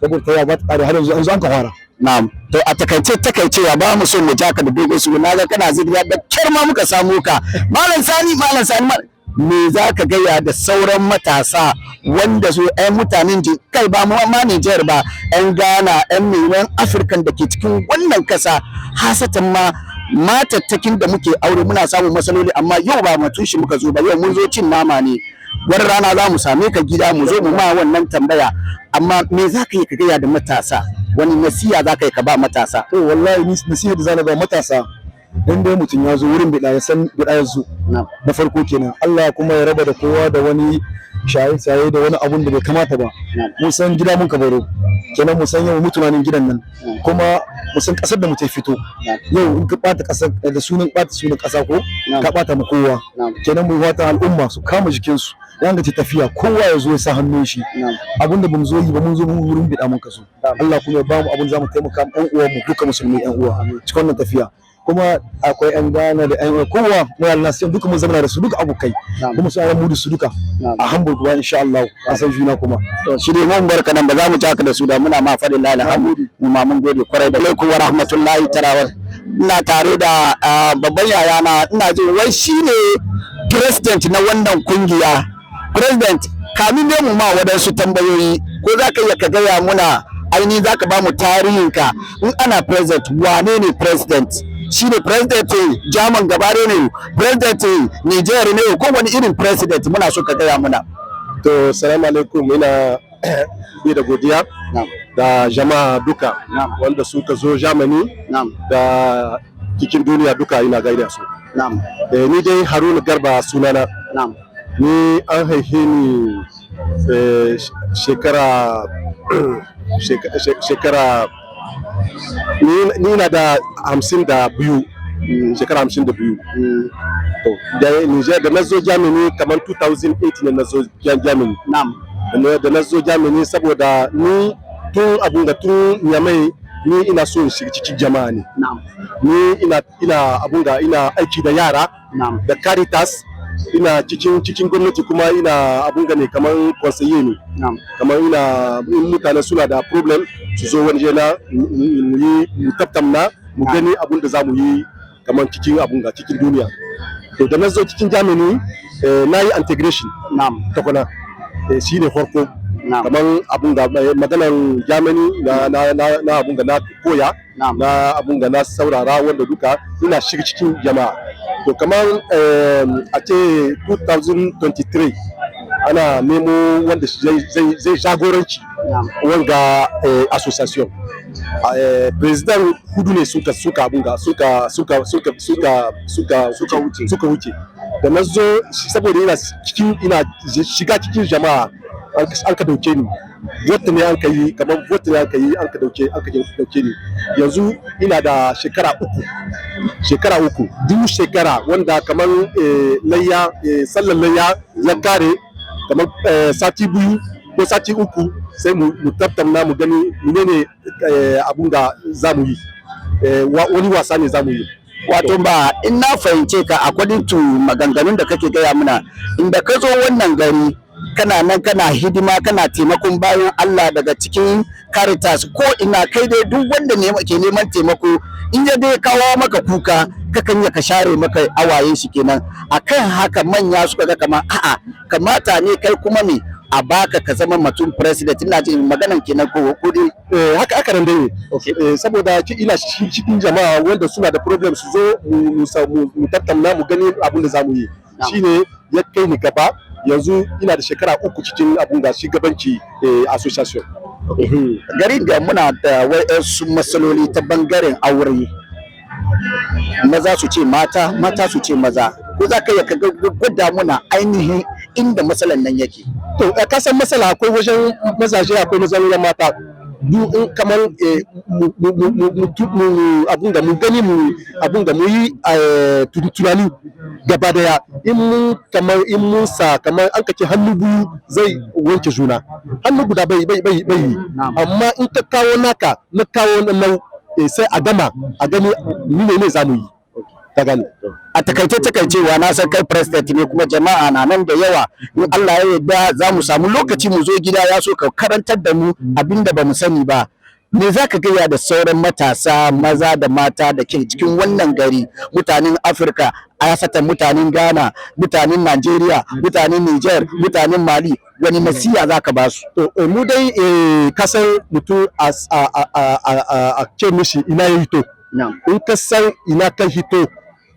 saboda tahiyya ba ta ƙare har yanzu an ka fara. Na'am, to a takaicewa ba mu so mu jaka da dogon su na ga kana zirga da kyar ma muka samu ka malam sani me za ka gaya da sauran matasa wanda su ƴan mutanen kai ba ma Niger ba ƴan Ghana ƴan neman Afirkan da ke cikin wannan kasa hasatan ma matattakin da muke aure muna samun matsaloli amma yau ba matun shi muka zo ba yau mun zo cin nama ne wani rana za mu same ka gida mu zo mu ma wannan tambaya amma me za ka yi ka gaya da matasa wani nasiha za ka yi ka ba matasa? To wallahi nasiha da zan ba matasa in dai mutum ya zo wurin bida ya san bida ya zo na farko kenan Allah kuma ya raba da kowa da wani shaye-shaye da wani abun da bai kamata ba mun san gida mun ka baro kenan mun san yau mutunanin gidan nan kuma mun san kasar da mutum fito yau in ka bata kasar da sunan kasa ko ka bata mu kowa kenan mu fata al'umma su kama jikin su yanga ce tafiya kowa ya zo ya sa hannun shi abinda bamu zo yi ba mun zo mun wurin bida mun kaso Allah kuma ya ba mu abin zamu taimaka mu ɗan uwan mu duka musulmi ɗan uwa cikin wannan tafiya kuma akwai ƴan Ghana da ƴan kowa mu Allah sai duka mun zama da su duka abokai kuma su mu da su duka a Hamburg wa insha Allah a san juna kuma to shi ne mun barka nan ba za mu jaka da su da muna ma fadin la ilaha mu ma mun gode kwarai da alaikum wa rahmatullahi tarawar ina tare da babban yayana ina jin wai shine president na wannan kungiya. President, kamin ne mu ma wadansu tambayoyi ko za ka iya ka gaya muna ainihin za ka ba mu tarihinka in ana president wane ne president? Shi ne president German gabare ne, president Niger ne ko wani irin president muna so ka gaya muna. To salamu alaikum ina bi da godiya da jama'a duka wanda suka zo Germany da cikin duniya duka ina gaida su. Ni dai Haruna Garba sunana. Ni an haife ni shekara ni na da 52 shekara 52 da Niger da na zo Germany kamar 2008 ne na zo Germany da na zo Germany saboda ni tun abun da tun Nyamai ni ina so in shiga cikin jama'a ne ni ina abun da ina aiki da yara da Caritas ina cikin gwamnati kuma ina abun gane kamar conseiller ne kamar ina mutane suna da problem su zo wani na mu tattauna mu gani abun da zamu yi kamar cikin abun ga cikin duniya to da na zo cikin Germany na yi integration ta kwana shine farko kamar abun da maganar Germany na abun da na koya na abun da na saurara wanda duka ina shiga cikin jama'a to kamar a ce 2023 ana nemo wanda zai jagoranci wanga association president hudu ne suka abunga suka wuce da na zo saboda ina shiga cikin jama'a an ka dauke ni wata ne an ka yi kamar wata ne an ka yi an ka dauke ni yanzu ina da shekara uku duk shekara wanda kamar layya sallar layya ya kare kamar sati biyu ko sati uku sai mu tattauna mu gani menene abun da zamu yi wani wasa ne zamu yi wato ba in na fahimce ka according to maganganun da kake gaya muna inda ka zo wannan gari kana nan kana hidima kana taimakon bayan Allah daga cikin Caritas ko ina kai dai duk wanda ke neman taimako in ya dai kawo maka kuka kakan ya ka share maka awayen shi kenan akan haka manya suka ga kamar a'a kamata ne kai kuma me a baka ka zama mutum president, ina jin maganan kenan ko kudi haka aka rande ne saboda ina cikin jama'a wanda suna da problem su zo mu tattauna mu gani abin da zamu yi shine ya kai ni gaba. Yanzu ina da shekara 3 cikin abin da shugabanci association. Garin da muna da wayansu matsaloli ta bangaren aure, maza su ce mata, mata su ce maza, ko za ka iya gwada muna ainihin inda matsalan nan yake? To ka san matsala akwai wajen mazaje, akwai matsalolin mata. In kamar abin da mu gani abin da mu yi tunani gaba daya, in mun sa kamar an kace hannu biyu zai wanke juna, hannu guda bai yi, amma in ka kawo naka na kawo nan sai a gama a gani ne za mu yi. A takaicewa na san kai president ne kuma jama'a na nan da yawa, in Allah ya yarda za mu samu lokaci mu zo gida, ya so ka karantar da mu abinda ba mu sani ba. Me za ka gaya da sauran matasa maza da mata da ke cikin wannan gari, mutanen Afirka, asatan mutanen Ghana, mutanen Najeriya, mutanen Niger, mutanen Mali, wani nasiha za ka ba su? Mu dai kasan mutum a ce mishi ina ya hito, in ka san ina ka hito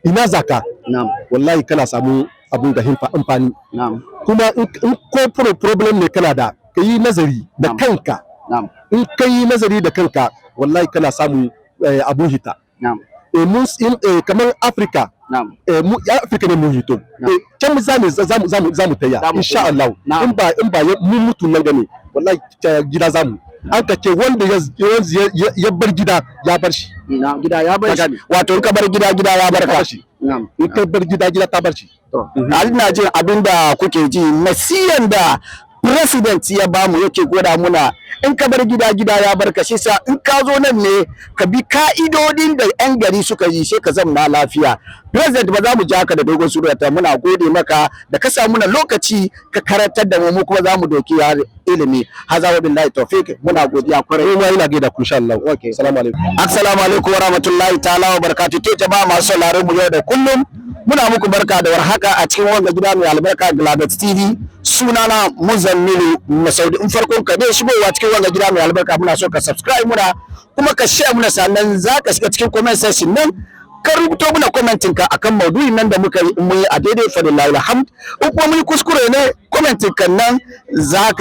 ina zaka, wallahi kana samu abun da amfani. Kuma in ko problem ne kana da, ka yi nazari da kanka. In ka yi nazari da kanka, wallahi kana samu abun hita. Kamar Afrika, Afrika ne mun hito. Can za mu taya, insha Allah. In ba mun mutu nan gane, wallahi gida za mu. An ka ce wanda ya bar gida ya bar shi. Gida ya bar shi. Wato in ka bar gida ya bar ka. In ka bar gida ta bar shi. Ina jin abinda kuke ji, nasiyan da president ya bamu yake gwada muna, in ka bar gida ya bar ka. Shi sa in ka zo nan ne ka bi ka'idodin da 'yan gari suka yi, sai ka zama lafiya. President, ba za mu ji haka da dogon surata, muna gode maka da ka samu na lokaci ka karantar da mu kuma za mu doki ilimi. Haza wa billahi tawfiq, muna godiya kwarai. Ina gaida ku insha Allah. Okay, assalamu alaikum. Assalamu alaikum wa rahmatullahi ta'ala wa barakatuh. To jama'a masu sauraron mu yau da kullum, muna muku barka da warhaka a cikin wannan gida mai albarka Glabet TV. Sunana Muzammilu Masaudi. In farkon ka bai shigowa cikin wannan gida mai albarka, muna so ka subscribe muna kuma ka share muna, sannan za ka shiga cikin comment section nan ka rubuto muna commenting ka akan maudu'in nan da muka yi mu yi a daidai fadillahi alhamd. In kuma mun kuskure ne, commenting kan nan zai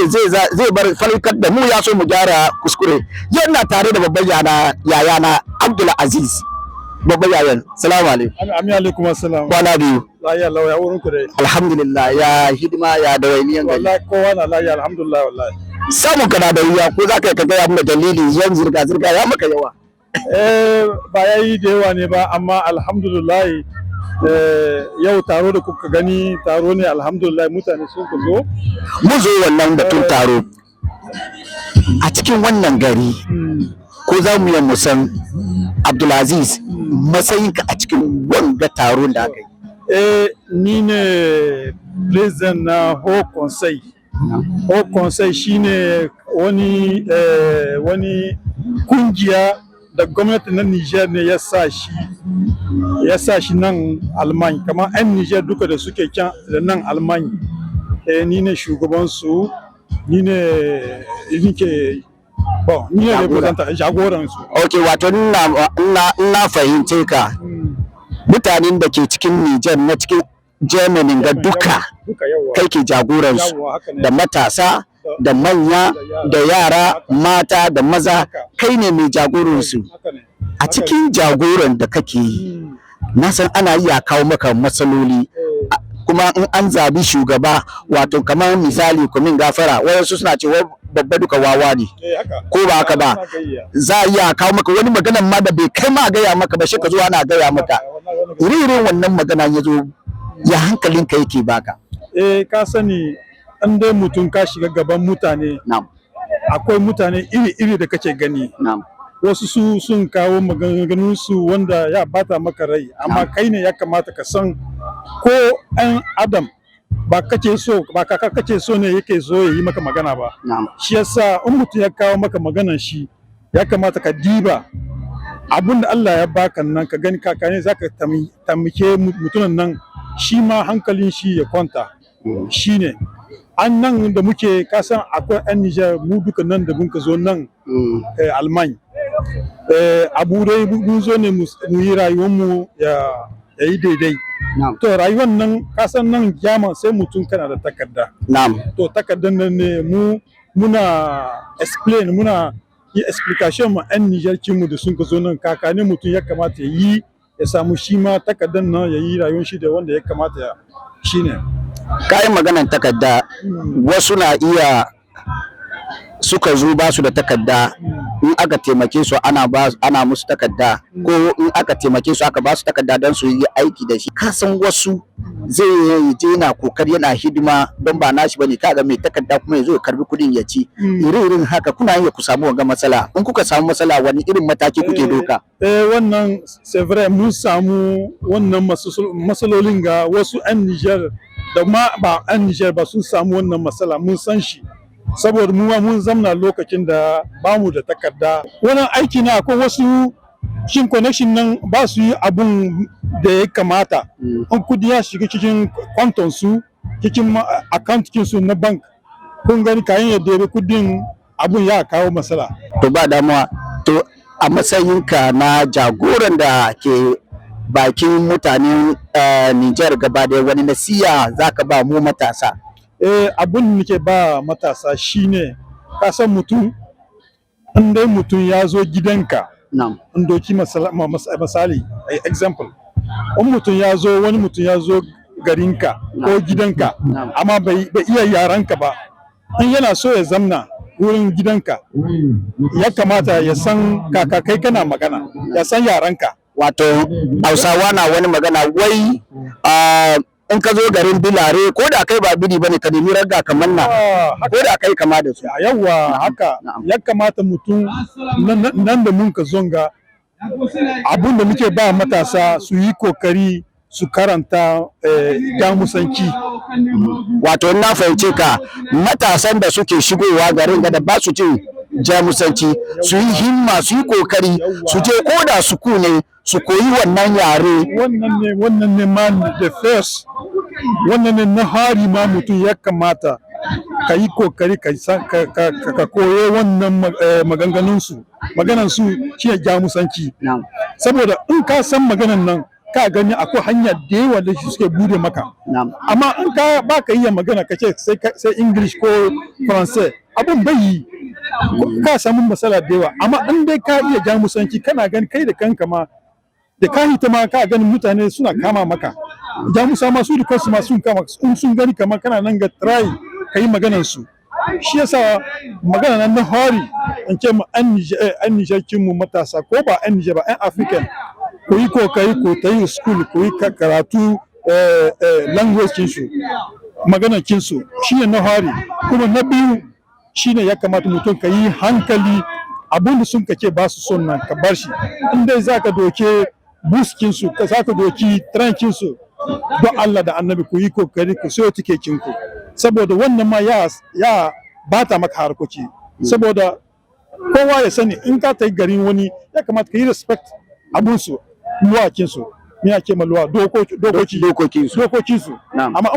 bar falkar da mu, ya so mu gyara kuskure. Yana tare da babban yayana Abdul Aziz. Babban yayan, salamu alaikum. Amin alaikum assalam. Kwana biyu. Lafiya lau, ya wurin ku dai. Alhamdulillah, ya hidima ya dawainiyan gari. Wallahi kowa na lafiya, alhamdulillah wallahi. Samun kana da wuya, ko za ka gaya mana dalili yan zirga-zirga ya maka yawa? Ba ya yi da yawa ne ba, amma alhamdulillah yau taro da kuka gani taro ne, alhamdulillah mutane sun ku zo. Mu zo wannan batun taro a cikin wannan gari, ko za mu yi musan Abdulaziz matsayinka a cikin wanga taron da aka yi? Ni ne president na Haut Conseil. Haut Conseil shine wani kungiya da gwamnati na Niger ne ya sa shi nan Alman, kamar 'yan Niger duka da suke can da nan Alman. Ni ne shugabansu, ni ne jagoransu. Ok, wato ina fahimce ka, mutanen da ke cikin Niger na cikin Germany ga duka kai ke jagoransu, da matasa da manya da yara, mata da maza, kai ne mai jagoransu. A cikin jagoran da kake yi, na san ana iya kawo maka matsaloli, kuma in an zabi shugaba, wato kamar misali kumin gafara, wayansu suna cewa babba duka wawa ne, ko ba haka ba, za a iya kawo maka wani maganan ma da bai kai ma gaya maka ba, shi ka zo ana gaya maka. Irin wannan magana ya zo, ya hankalinka yake baka? Ka sani, an dai mutum ka shiga gaban mutane, akwai mutane iri-iri da kake gani. Wasu su sun kawo maganganunsu wanda ya bata maka rai, amma kai ne ya kamata ka san ko ɗan adam ba kake so ne yake so ya yi maka magana ba. Shi yasa in mutum ya kawo maka maganan shi, ya kamata ka diba abin da Allah ya baka nan, ka gani kakane za ka tamike mutumin nan, shi ma hankalin shi ya kwanta. Shi ne an nan da muke kasan akwai 'yan Nijar mu duka nan da muka zo nan Alman. Abu dai mun zo ne mu yi rayuwarmu ya yi daidai. To rayuwar nan kasan nan German sai mutum kana da takarda. To takardar nan ne muna explain muna yi explication ma 'yan Nijar kinmu da sun ka zo nan kakanin mutum ya kamata ya yi ya samu shi ma takardar nan ya yi rayuwar shi da wanda ya kamata ya shi ne. Kayan maganan takarda wasu na iya suka zo ba su da takarda in aka taimake su ana musu takarda ko in aka taimake su aka ba su takarda don su yi aiki da shi. Kasan wasu zai je na kokari yana hidima don ba nashi bane kaga mai takarda kuma ya zo ya karbi kudin ya ci irin haka kuna iya ku samu wanga matsala. In kuka samu matsala wani irin mataki kuke doka? Wannan c'est vrai mun samu wannan matsalolin ga wasu 'yan Niger da ma ba 'yan Niger ba sun samu wannan matsala mun san shi. Saboda mun zamna lokacin da bamu da takarda wannan aiki na akwai wasu shin connection nan ba su yi abun da ya kamata an kudi ya shiga cikin kwanton su cikin account su na bank kun gani kayan yadda ya kudin abun ya kawo matsala. To ba damuwa, to a matsayinka na jagoran da ke bakin mutanen Nijar gaba da wani nasiya zaka ba mu matasa? Abun da nake ba matasa shine ka san mutum in dai mutum ya zo gidanka in doki misali example wani mutum ya zo garinka ko gidanka amma bai iya yaranka ba in yana so ya zamna wurin gidanka ya kamata ya san kai kana magana ya san yaranka. Wato Hausawa na wani magana wai in ka zo garin Bilare ko da kai ba bidi bane ka nemi ragga kamar na ko da kai kama da su. Yawa haka ya kamata mutum nan da mun ka zonga abun da muke ba matasa su yi kokari su karanta jamusanci. Wato na fahimce ka matasan da suke shigowa garin da ba su cin jamusanci su yi himma su yi kokari su je ko da su ne su koyi wannan yare. Wannan ne ma the first wannan ne na hari ma mutum ya kamata ka yi kokari ka koye wannan maganganun su shi ne jamusanci. Saboda in ka san maganan nan ka gani akwai hanya da yawa da suke bude maka. Amma in ka ba ka iya magana ka ce sai English ko Faransai abun bai yi ka samu matsala da yawa. Amma in dai ka iya jamusanci kana gani kai da kanka ma da ka hita ma ka gani mutane suna kama maka. Jamusa ma su da kansu ma sun kama sun gani kamar kana nan ga try ka yi maganar su. Shi yasa magana nan na hari in ce mu an Nijar mu matasa ko ba an Nijar ba an African ku yi kokari ku ta yi school ku yi karatu language kinsu maganar kinsu shi ne na hari. Kuma na biyu shi ne ya kamata mutum ka yi hankali abin da sun kace ba su son nan ka bar shi in dai za ka doke bus kinsu ka za ka doki train kinsu don Allah da annabi ku yi kokari ku sayo tikekin ku saboda wannan ma ya bata maka harkoki. Saboda kowa ya sani in ka ta yi garin wani ya kamata ka yi respect abunsu luwakinsu me ake ma luwa dokokinsu. Amma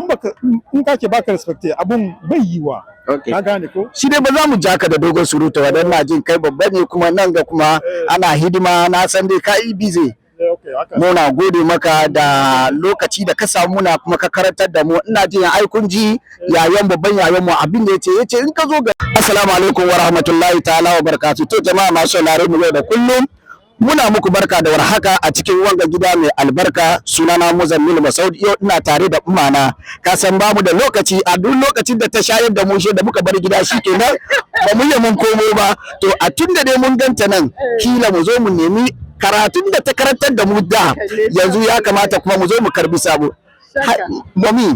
in ka ce baka respect abun bai yi wa. Ka gane ko? Shi dai ba za mu jaka da dogon surutu wadan na jin kai babba ne kuma nan ga kuma ana hidima na san dai ka yi busy. Muna gode maka da lokaci da ka samu na kuma ka karantar da mu. Ina jin ai kun ji yayan babban yayan mu abin da yace in ka zo ga assalamu alaikum wa rahmatullahi ta'ala wa barakatuh. To jama'a masu saurare mu yau da kullum muna muku barka da warhaka a cikin wanga gida mai albarka. Sunana Muzammil Masaud. Yau ina tare da umana ka san bamu da lokaci a duk lokacin da ta shayar da mu da muka bar gida shikenan ba mu yi mun komo ba. To a tunda dai mun ganta nan kila mu zo mu nemi karatun da ta karantar da mu da yanzu ya kamata kuma mu zo mu karbi sabo. Mami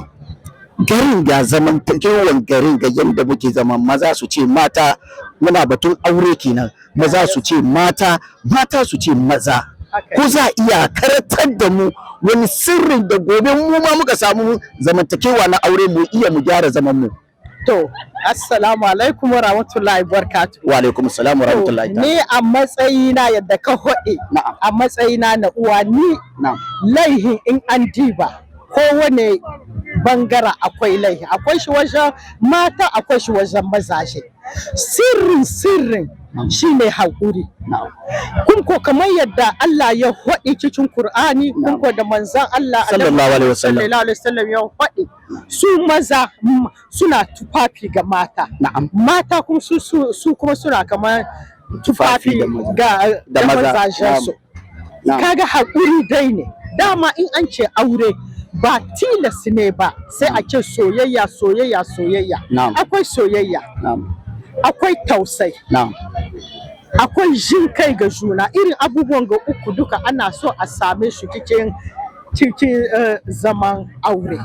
garin ga zaman kewan garin ga yanda muke zaman maza su ce mata muna batun aure kenan maza su ce mata mata su ce maza ko za iya karantar da mu wani sirrin da gobe mu ma muka samu zamantakewa na aure mu iya mu gyara zaman mu. To, assalamu alaikum wa rahmatullahi wa barakatuh. Wa alaikum assalam wa rahmatullahi. Ni a matsayina yadda ka hoɗe, a matsayina na uwa ni laihin in an diba kowane bangara akwai laihi, akwai shi wajen mata, akwai shi wajen mazaje. Sirrin shine haƙuri. Kun ko kamar yadda Allah ya faɗi cikin Qur'ani, kun ko da manzon Allah sallallahu alaihi wasallam ya faɗi, su maza suna tufafi ga mata, mata kuma su kuma suna kamar tufafi ga mazajensu. Kaga haƙuri dai ne. Dama in an ce aure ba tilas ne ba, sai a ce soyayya. Akwai soyayya, akwai tausai, akwai jin kai ga juna. Irin abubuwan ga uku duka ana so a same su cikin zaman aure.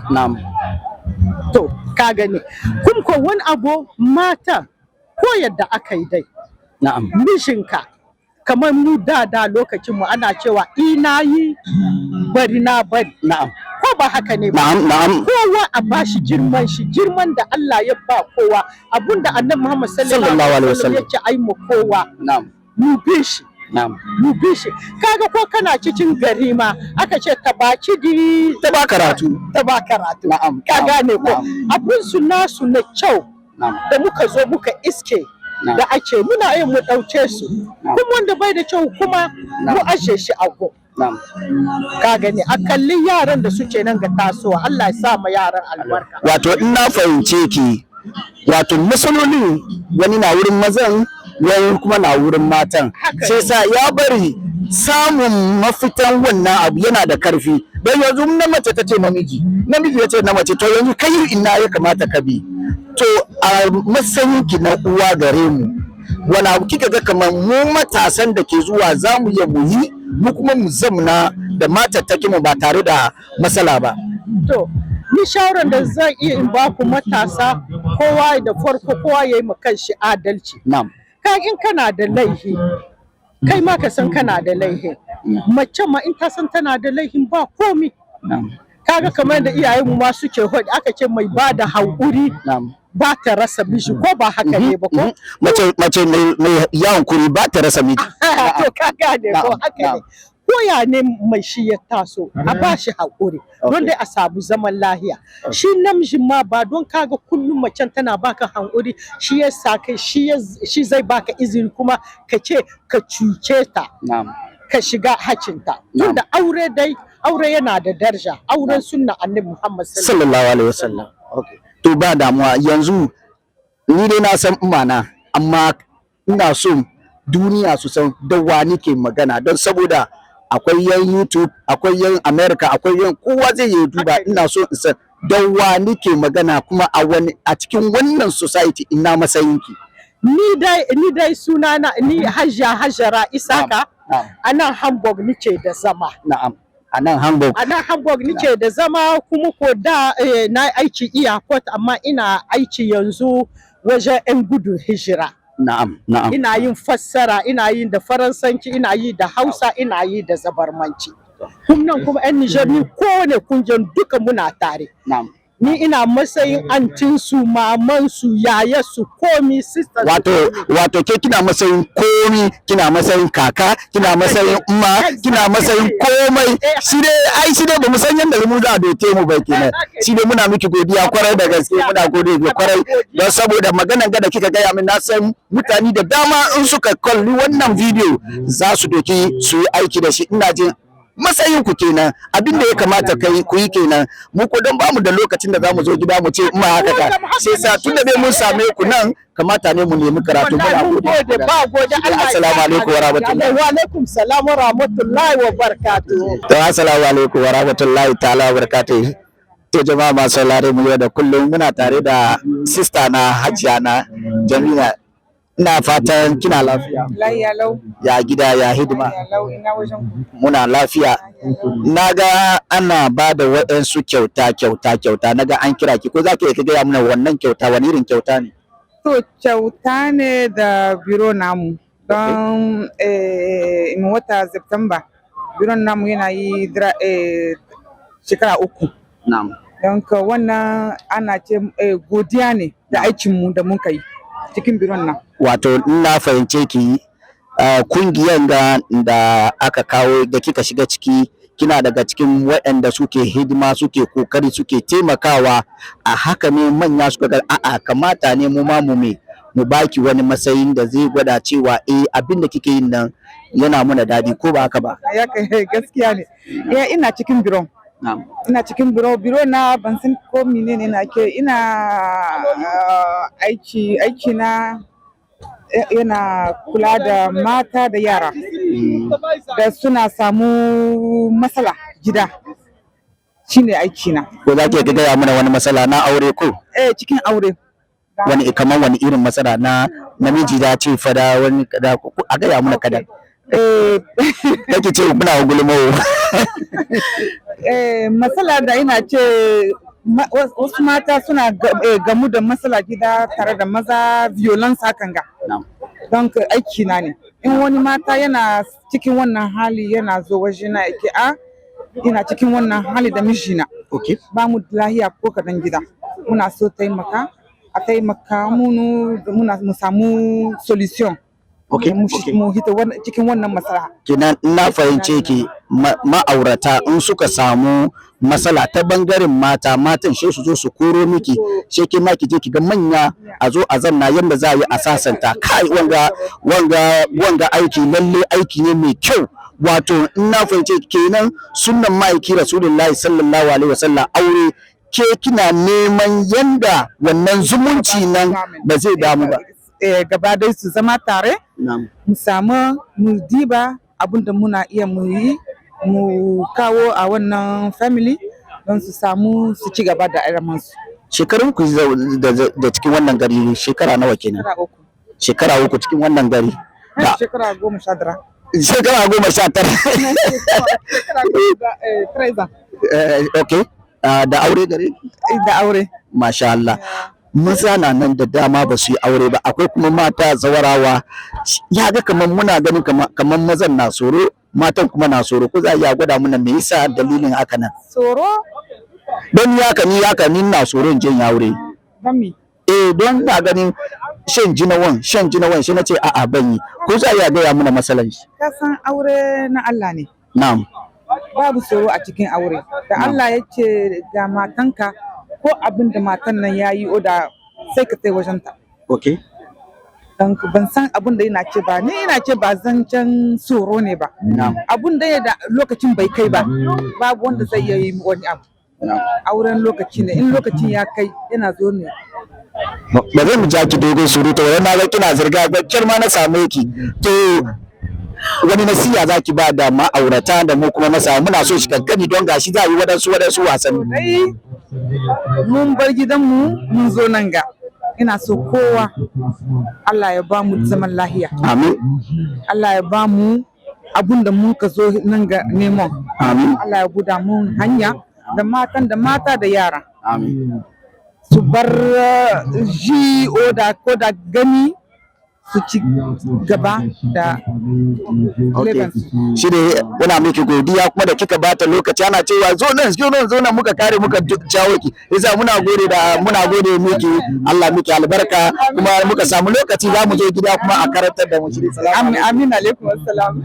To ka gani kun ko wani abu mata ko yadda aka yi dai mijinka kamar mu da lokacin mu ana cewa ina yi bari na bari. Ko ba haka ne ba? Kowa a bashi girman shi, girman da Allah ya ba kowa, abunda Annabi Muhammad sallallahu alaihi wasallam ya ce ai mu kowa. Mu bi shi. Mu bi shi. Kaga ko kana cikin gari ma aka ce ta ba karatu. Ka gane ko abun su nasu na kyau da muka zo muka iske da ake muna yin mu ɗauke su, kuma wanda bai da kyau kuma mu ashe shi a go. Ka gani a kalli yaran da suke nan ga tasowa, Allah ya sa ma yaran albarka. Wato in na fahimce ki, wato matsalolin wani na wurin mazan wani kuma na wurin matan, sai sa ya bari samun mafitan wannan abu yana da karfi. Don yanzu na mace ta ce namiji ya ce na mace, to yanzu kai ina ya kamata ka bi. To a matsayin ki na uwa gare mu, wani abu kika ga kamar mu matasan da ke zuwa za mu iya mu yi, mu kuma mu zamna da matattaki mu ba tare da matsala ba? To ni shawaran da zan iya in ba ku matasa, kowa da farko kowa ya yi ma kanshi adalci. Ka in kana da laihi, kai ma ka san kana da laihi. Mace ma in ta san tana da laihin ba komi. Kaga kamar da iyayenmu ma suke hodi, aka ce mai ba da haƙuri ba ta rasa miji, ko ba haka ne ba ko? Mace mai yawon kuri ba ta rasa miji. To kaga ne ko haka ne. Koya ne mai shi ya taso, a ba shi haƙuri don dai a samu zaman lahiya. Shi namijin ma ba don kaga kullum macen tana baka haƙuri shi ya sa kai shi zai baka izini kuma ka ce ka cuce ta, ka shiga hacinta. Tunda aure yana da daraja, auren sunna Annabi Muhammad sallallahu alaihi wasallam. To ba damuwa, yanzu ni dai na san imana, amma ina so duniya su san da wani ke magana, don saboda akwai yan YouTube, akwai yan America, akwai yan kowa zai yi duba. Ina so in san da wani ke magana, kuma a cikin wannan society ina matsayinki. Ni dai sunana ni Hajara Isaka, a nan Hamburg nike da zama. A nan Hamburg nike da zama, kuma ko da na aiki airport, amma ina aiki yanzu wajen 'yan gudun hijira. Ina yin fassara, ina yin da Faransanci, ina yi da Hausa, ina yi da Zabarmanci. Nan kuma 'yan Nijar ni kowane kungiyar duka muna tare. Ni ina matsayin antinsu, mamansu, yayarsu, komi, sisters. Wato ke kina matsayin komi, kina matsayin kaka, kina matsayin umma, kina matsayin komai. Shi dai ba mu san yadda mu za a doke mu ba kenan. Shi dai muna miki godiya kwarai da gaske, muna gode kwarai, don saboda maganan da kika gaya min na san mutane da dama in suka kalli wannan bidiyo za su doki su yi aiki da shi. Ina jin matsayin ku kenan, abin da ya kamata ku yi kenan. Mu ko don bamu da lokacin da zamu zo gida mu ce ma haka ka, sai sa tun da mun same ku nan kamata ne mu nemi karatu. Muna gode. Assalamu alaikum wa rahmatullahi. Wa alaikum salam wa rahmatullahi wa barakatuh. To assalamu alaikum wa rahmatullahi ta'ala wa barakatuh. To jama'a masu saurare mu yau da kullum muna tare da sister na Hajiya na Jamila. Ina fatan kina lafiya. Lafiya lau. Ya gida ya hidima. Ina wajen. Muna lafiya. Naga ana ba da waɗansu kyauta. Naga an kira ki, ko za ki gaya mana wannan kyauta, wani irin kyauta ne? To kyauta ne da biro namu don in wata September. Biro namu yana yi shekara 3. Don ka wannan ana ce godiya ne da aikinmu da muka yi cikin biron nan. Wato na fahimce ki kungiyar da aka kawo da kika shiga ciki kina daga cikin waɗanda suke hidima suke kokari suke taimakawa a haka ne manya suka ga a'a kamata ne mu ma mu baki wani matsayin da zai gwada cewa abin da kike yin nan yana muna dadi ko ba haka ba? Ya kai gaskiya ne. Ina cikin biro. Ina cikin biro na ban san ko menene na ke ina aiki na yana kula da mata da yara da suna samu matsala gida shine aiki na. Ko za ki gaya mana wani matsala na aure ko? Cikin aure. Kamar wani irin matsala na namiji da ce fada wani kada a gaya mana kada. Kake ce muna gulmawo. Matsala da ina ce wasu mata suna gamu da matsala gida tare da maza violence hakan ga. Don aiki na ne. In wani mata yana cikin wannan hali yana zo waje na yake ina cikin wannan hali da mijina. Ba mu lahiya ko kadan gida. Muna so taimaka mu samu solution. Mu hita cikin wannan matsala. Kenan na fahimce ki ma'aurata in suka samu matsala ta bangaren matan shi su zo su koro miki shi ke ma ki je ki ga manya a zo a zanna yanda za a yi a sasanta kai wanga aiki lalle aiki ne mai kyau. Wato in na fahimce kenan sunnan ma'aiki Rasulullahi sallallahu alaihi wasallam aure ke kina neman yanda wannan zumunci nan ba zai damu ba. Gaba dai su zama tare mu samu mu diba abinda muna iya mu yi mu kawo a wannan family don su samu su ci gaba da aramansu. Shekarun ku da cikin wannan gari shekara nawa kenan? Shekara 3 cikin wannan gari. Shekara 19. Shekara 19. Okay. Da aure gare? Da aure. Masha Allah. Maza na nan da dama ba su yi aure ba, akwai kuma mata zawarawa. Ya ga kamar muna ganin kamar mazan na tsoro matan kuma na tsoro, ko za a gwada mana me yasa dalilin haka nan? Tsoro? Don haka ni na tsoron jin aure. Don me? Don na ganin shan jinawan shi na ce a'a ban yi, ko za a gaya mana matsalan shi? Ka san aure na Allah ne. Na'am. Babu tsoro a cikin aure. Da Allah ya ce ga matanka ko abin da matan nan ya yi oda sai ka kai wajen ta. Okay. Dan ban san abin da ina ce ba zancen tsoro ne ba. Abin da lokacin bai kai ba, babu wanda zai yi wani abu. Auren lokaci ne, in lokacin ya kai yana zo ne. Ba zai mu ja ki dogon surutu wani na ga kina zirga ga ma na same ki. To wani nasiha za ki ba da ma'aurata da mu kuma masa muna so shi kankani don gashi za a yi wadansu wasanni. Mun bar gidanmu mun zo nan ga ina so kowa Allah ya ba mu zaman lahiya. Amin. Allah ya ba mu abun da mun ka zo nan ga neman. Amin. Allah ya buda mu hanya da mata da yara. Amin. Su bar ji ko da gani su ci gaba da shi ne muna miki godiya kuma da kika bata lokaci ana cewa zo nan muka kare muka jawo ki yasa muna gode miki Allah miki albarka kuma muka samu lokaci za mu je gida kuma a karantar da mu shi. Amin alaikum assalam.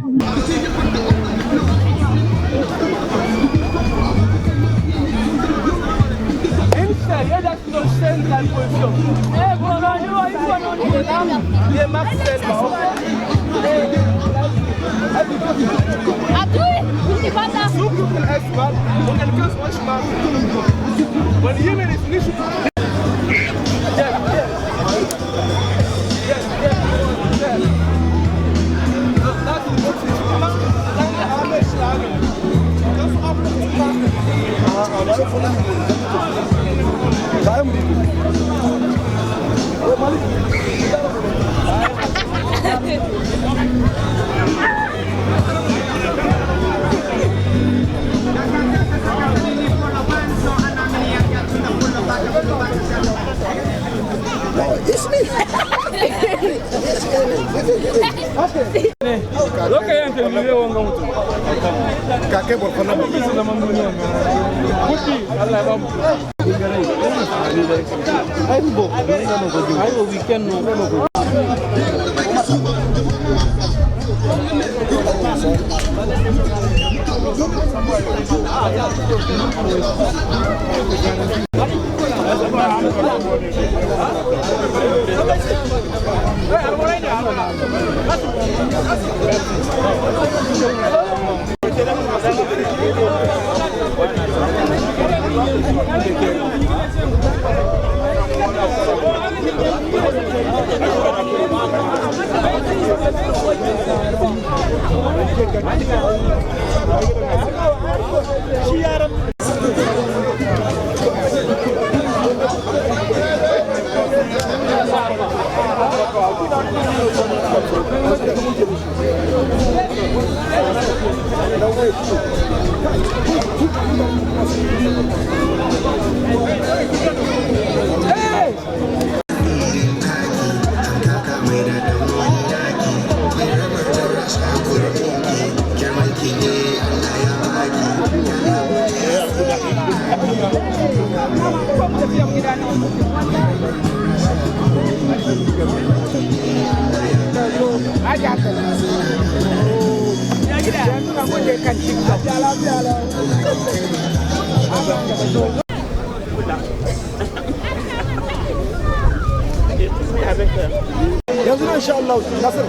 yanzu insha Allah Nasir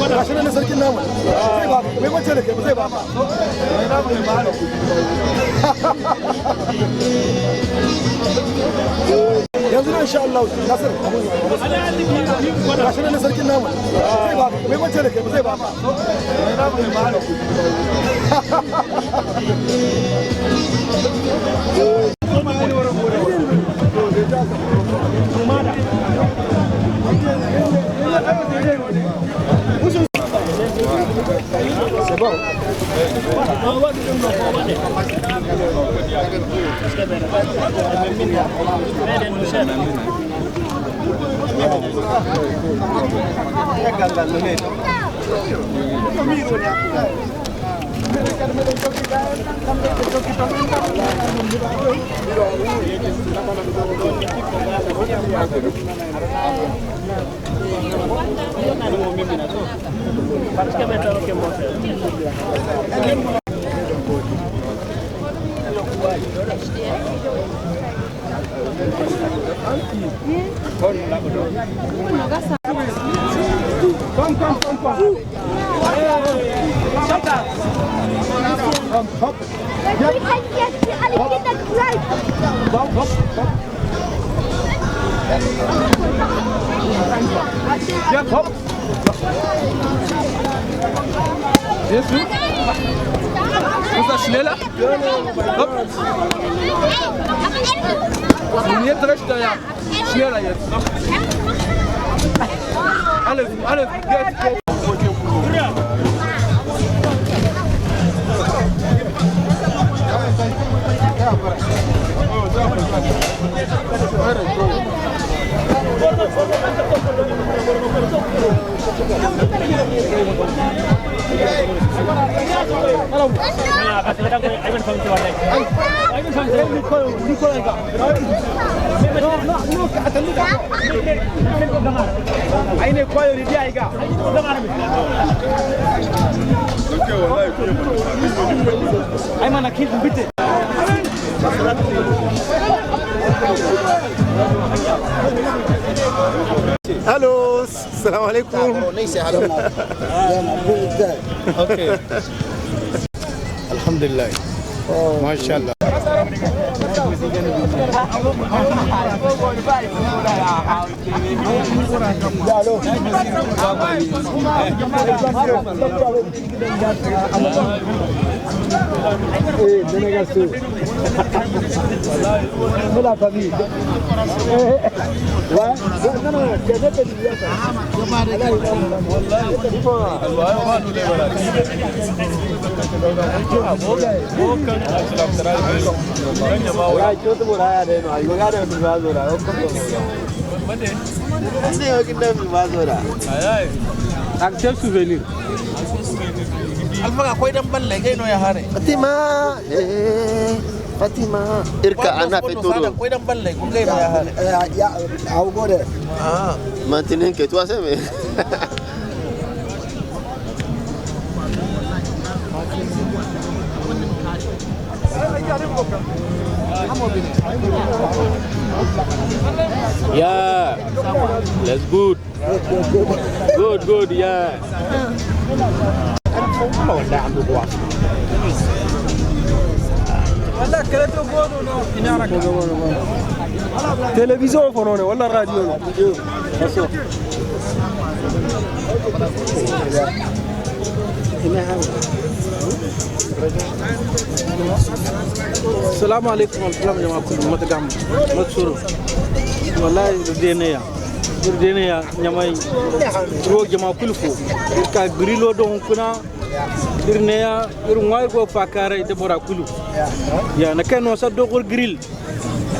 gashi ne sarkin namu zai ba mai mace da kai zai ba yanzu insha Allah Nasir gashi ne sarkin namu zai ba mai mace da kai zai ba C'est bon. Ist das schneller? Hopp. Und jetzt rechter, ja. Schneller jetzt. Alles, jetzt. Allô, salam alaikum. Okay. Alhamdulillah. MashaAllah. Délégation. De la famille. Ouais. Non, non, Quel souvenir? Alpha akwai dan balle kai no ya hare. Fatima, Fatima. Irka ana fito do. Akwai dan balle kun kai no ya hare. Ya, au gode. Ah, mantinin ke toi c'est mais. Yeah, that's good. Good, yeah. Télévision fonone wala radio no. Assalamu alaikum warahmatullahi wabarakatuh. Matagam matsuru wallahi dene ya irdene ya nyamai ro jama kulfo ka grilo don kuna irne ya irwai go fakare de bora kulu ya na kan wasa dogol grill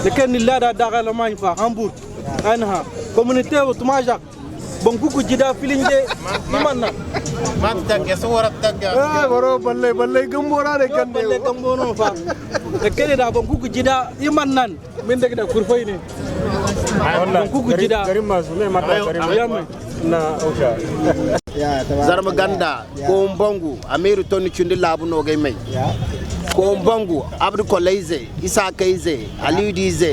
de kan lada daga la man fa hamburg anha communauté o tumaja bon kuku jida filinge imanna mat tagge so wara tagge boro balle gambora de kan balle gambono fa de kan da bon kuku jida imannan min daga da kurfai ne bon kuku jida garin masu ne mata garin na osha zarma ganda ko mbongu amiru toni chundi labu no gay mai ko mbongu abdu kolaize isa kaize aliyu dize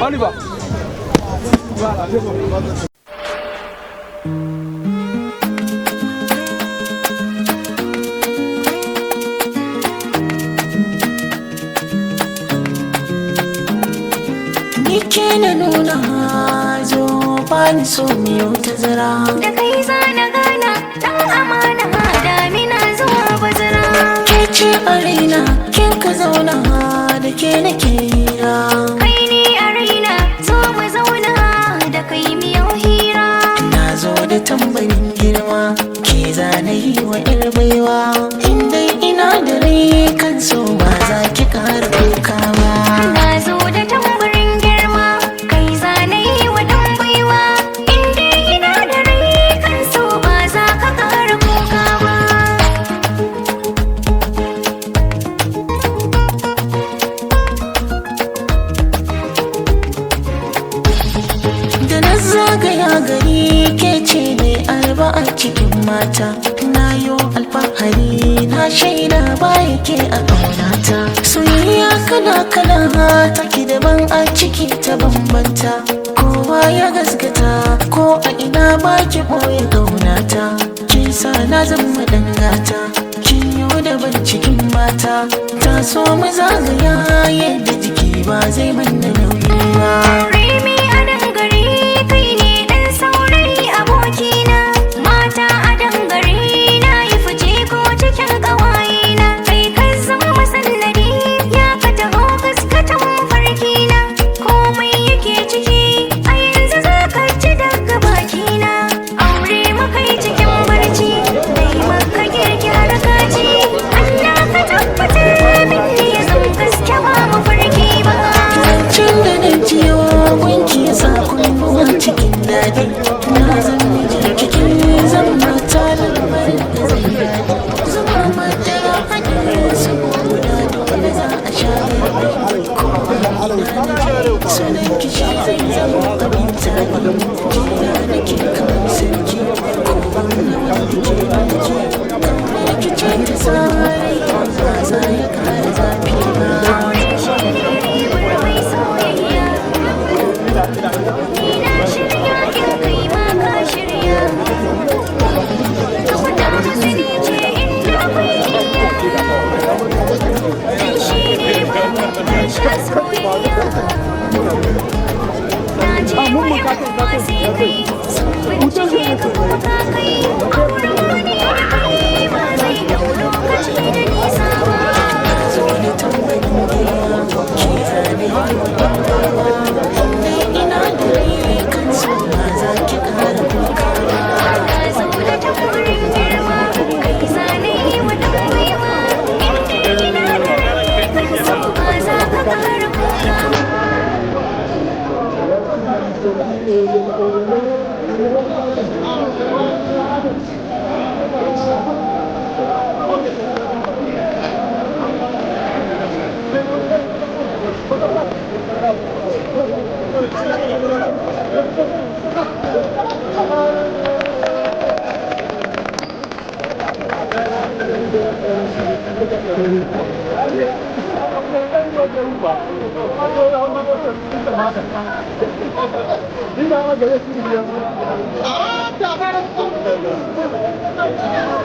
On y va. Nike nuna zo bani so miyo tazara da kai zana gana dan amana damina zuwa bazara ke ce a raina kin ka zauna da ke nake hira kai ne a raina zo mu zauna da kai miyo hira na zo da tambarin girma ke zana yi wa baiwa inda ina da rai kan so ba za ki kara kuka ba na zo da tambarin girma kai zana yi wa baiwa inda ina da rai kan so ba za ka kara kuka ba da na zagaya gari ke ce mai alba a cikin mata na yo alfahari na shaida ba yake a ƙaunata soyayya kala-kala take daban a ciki ta bambanta kowa ya gaskata ko a ina ba ki ɓoye ƙaunata kin sa na zama dangata kin yo daban cikin mata ta so mu zagaya yadda jiki ba zai manna nauyi ba Ah,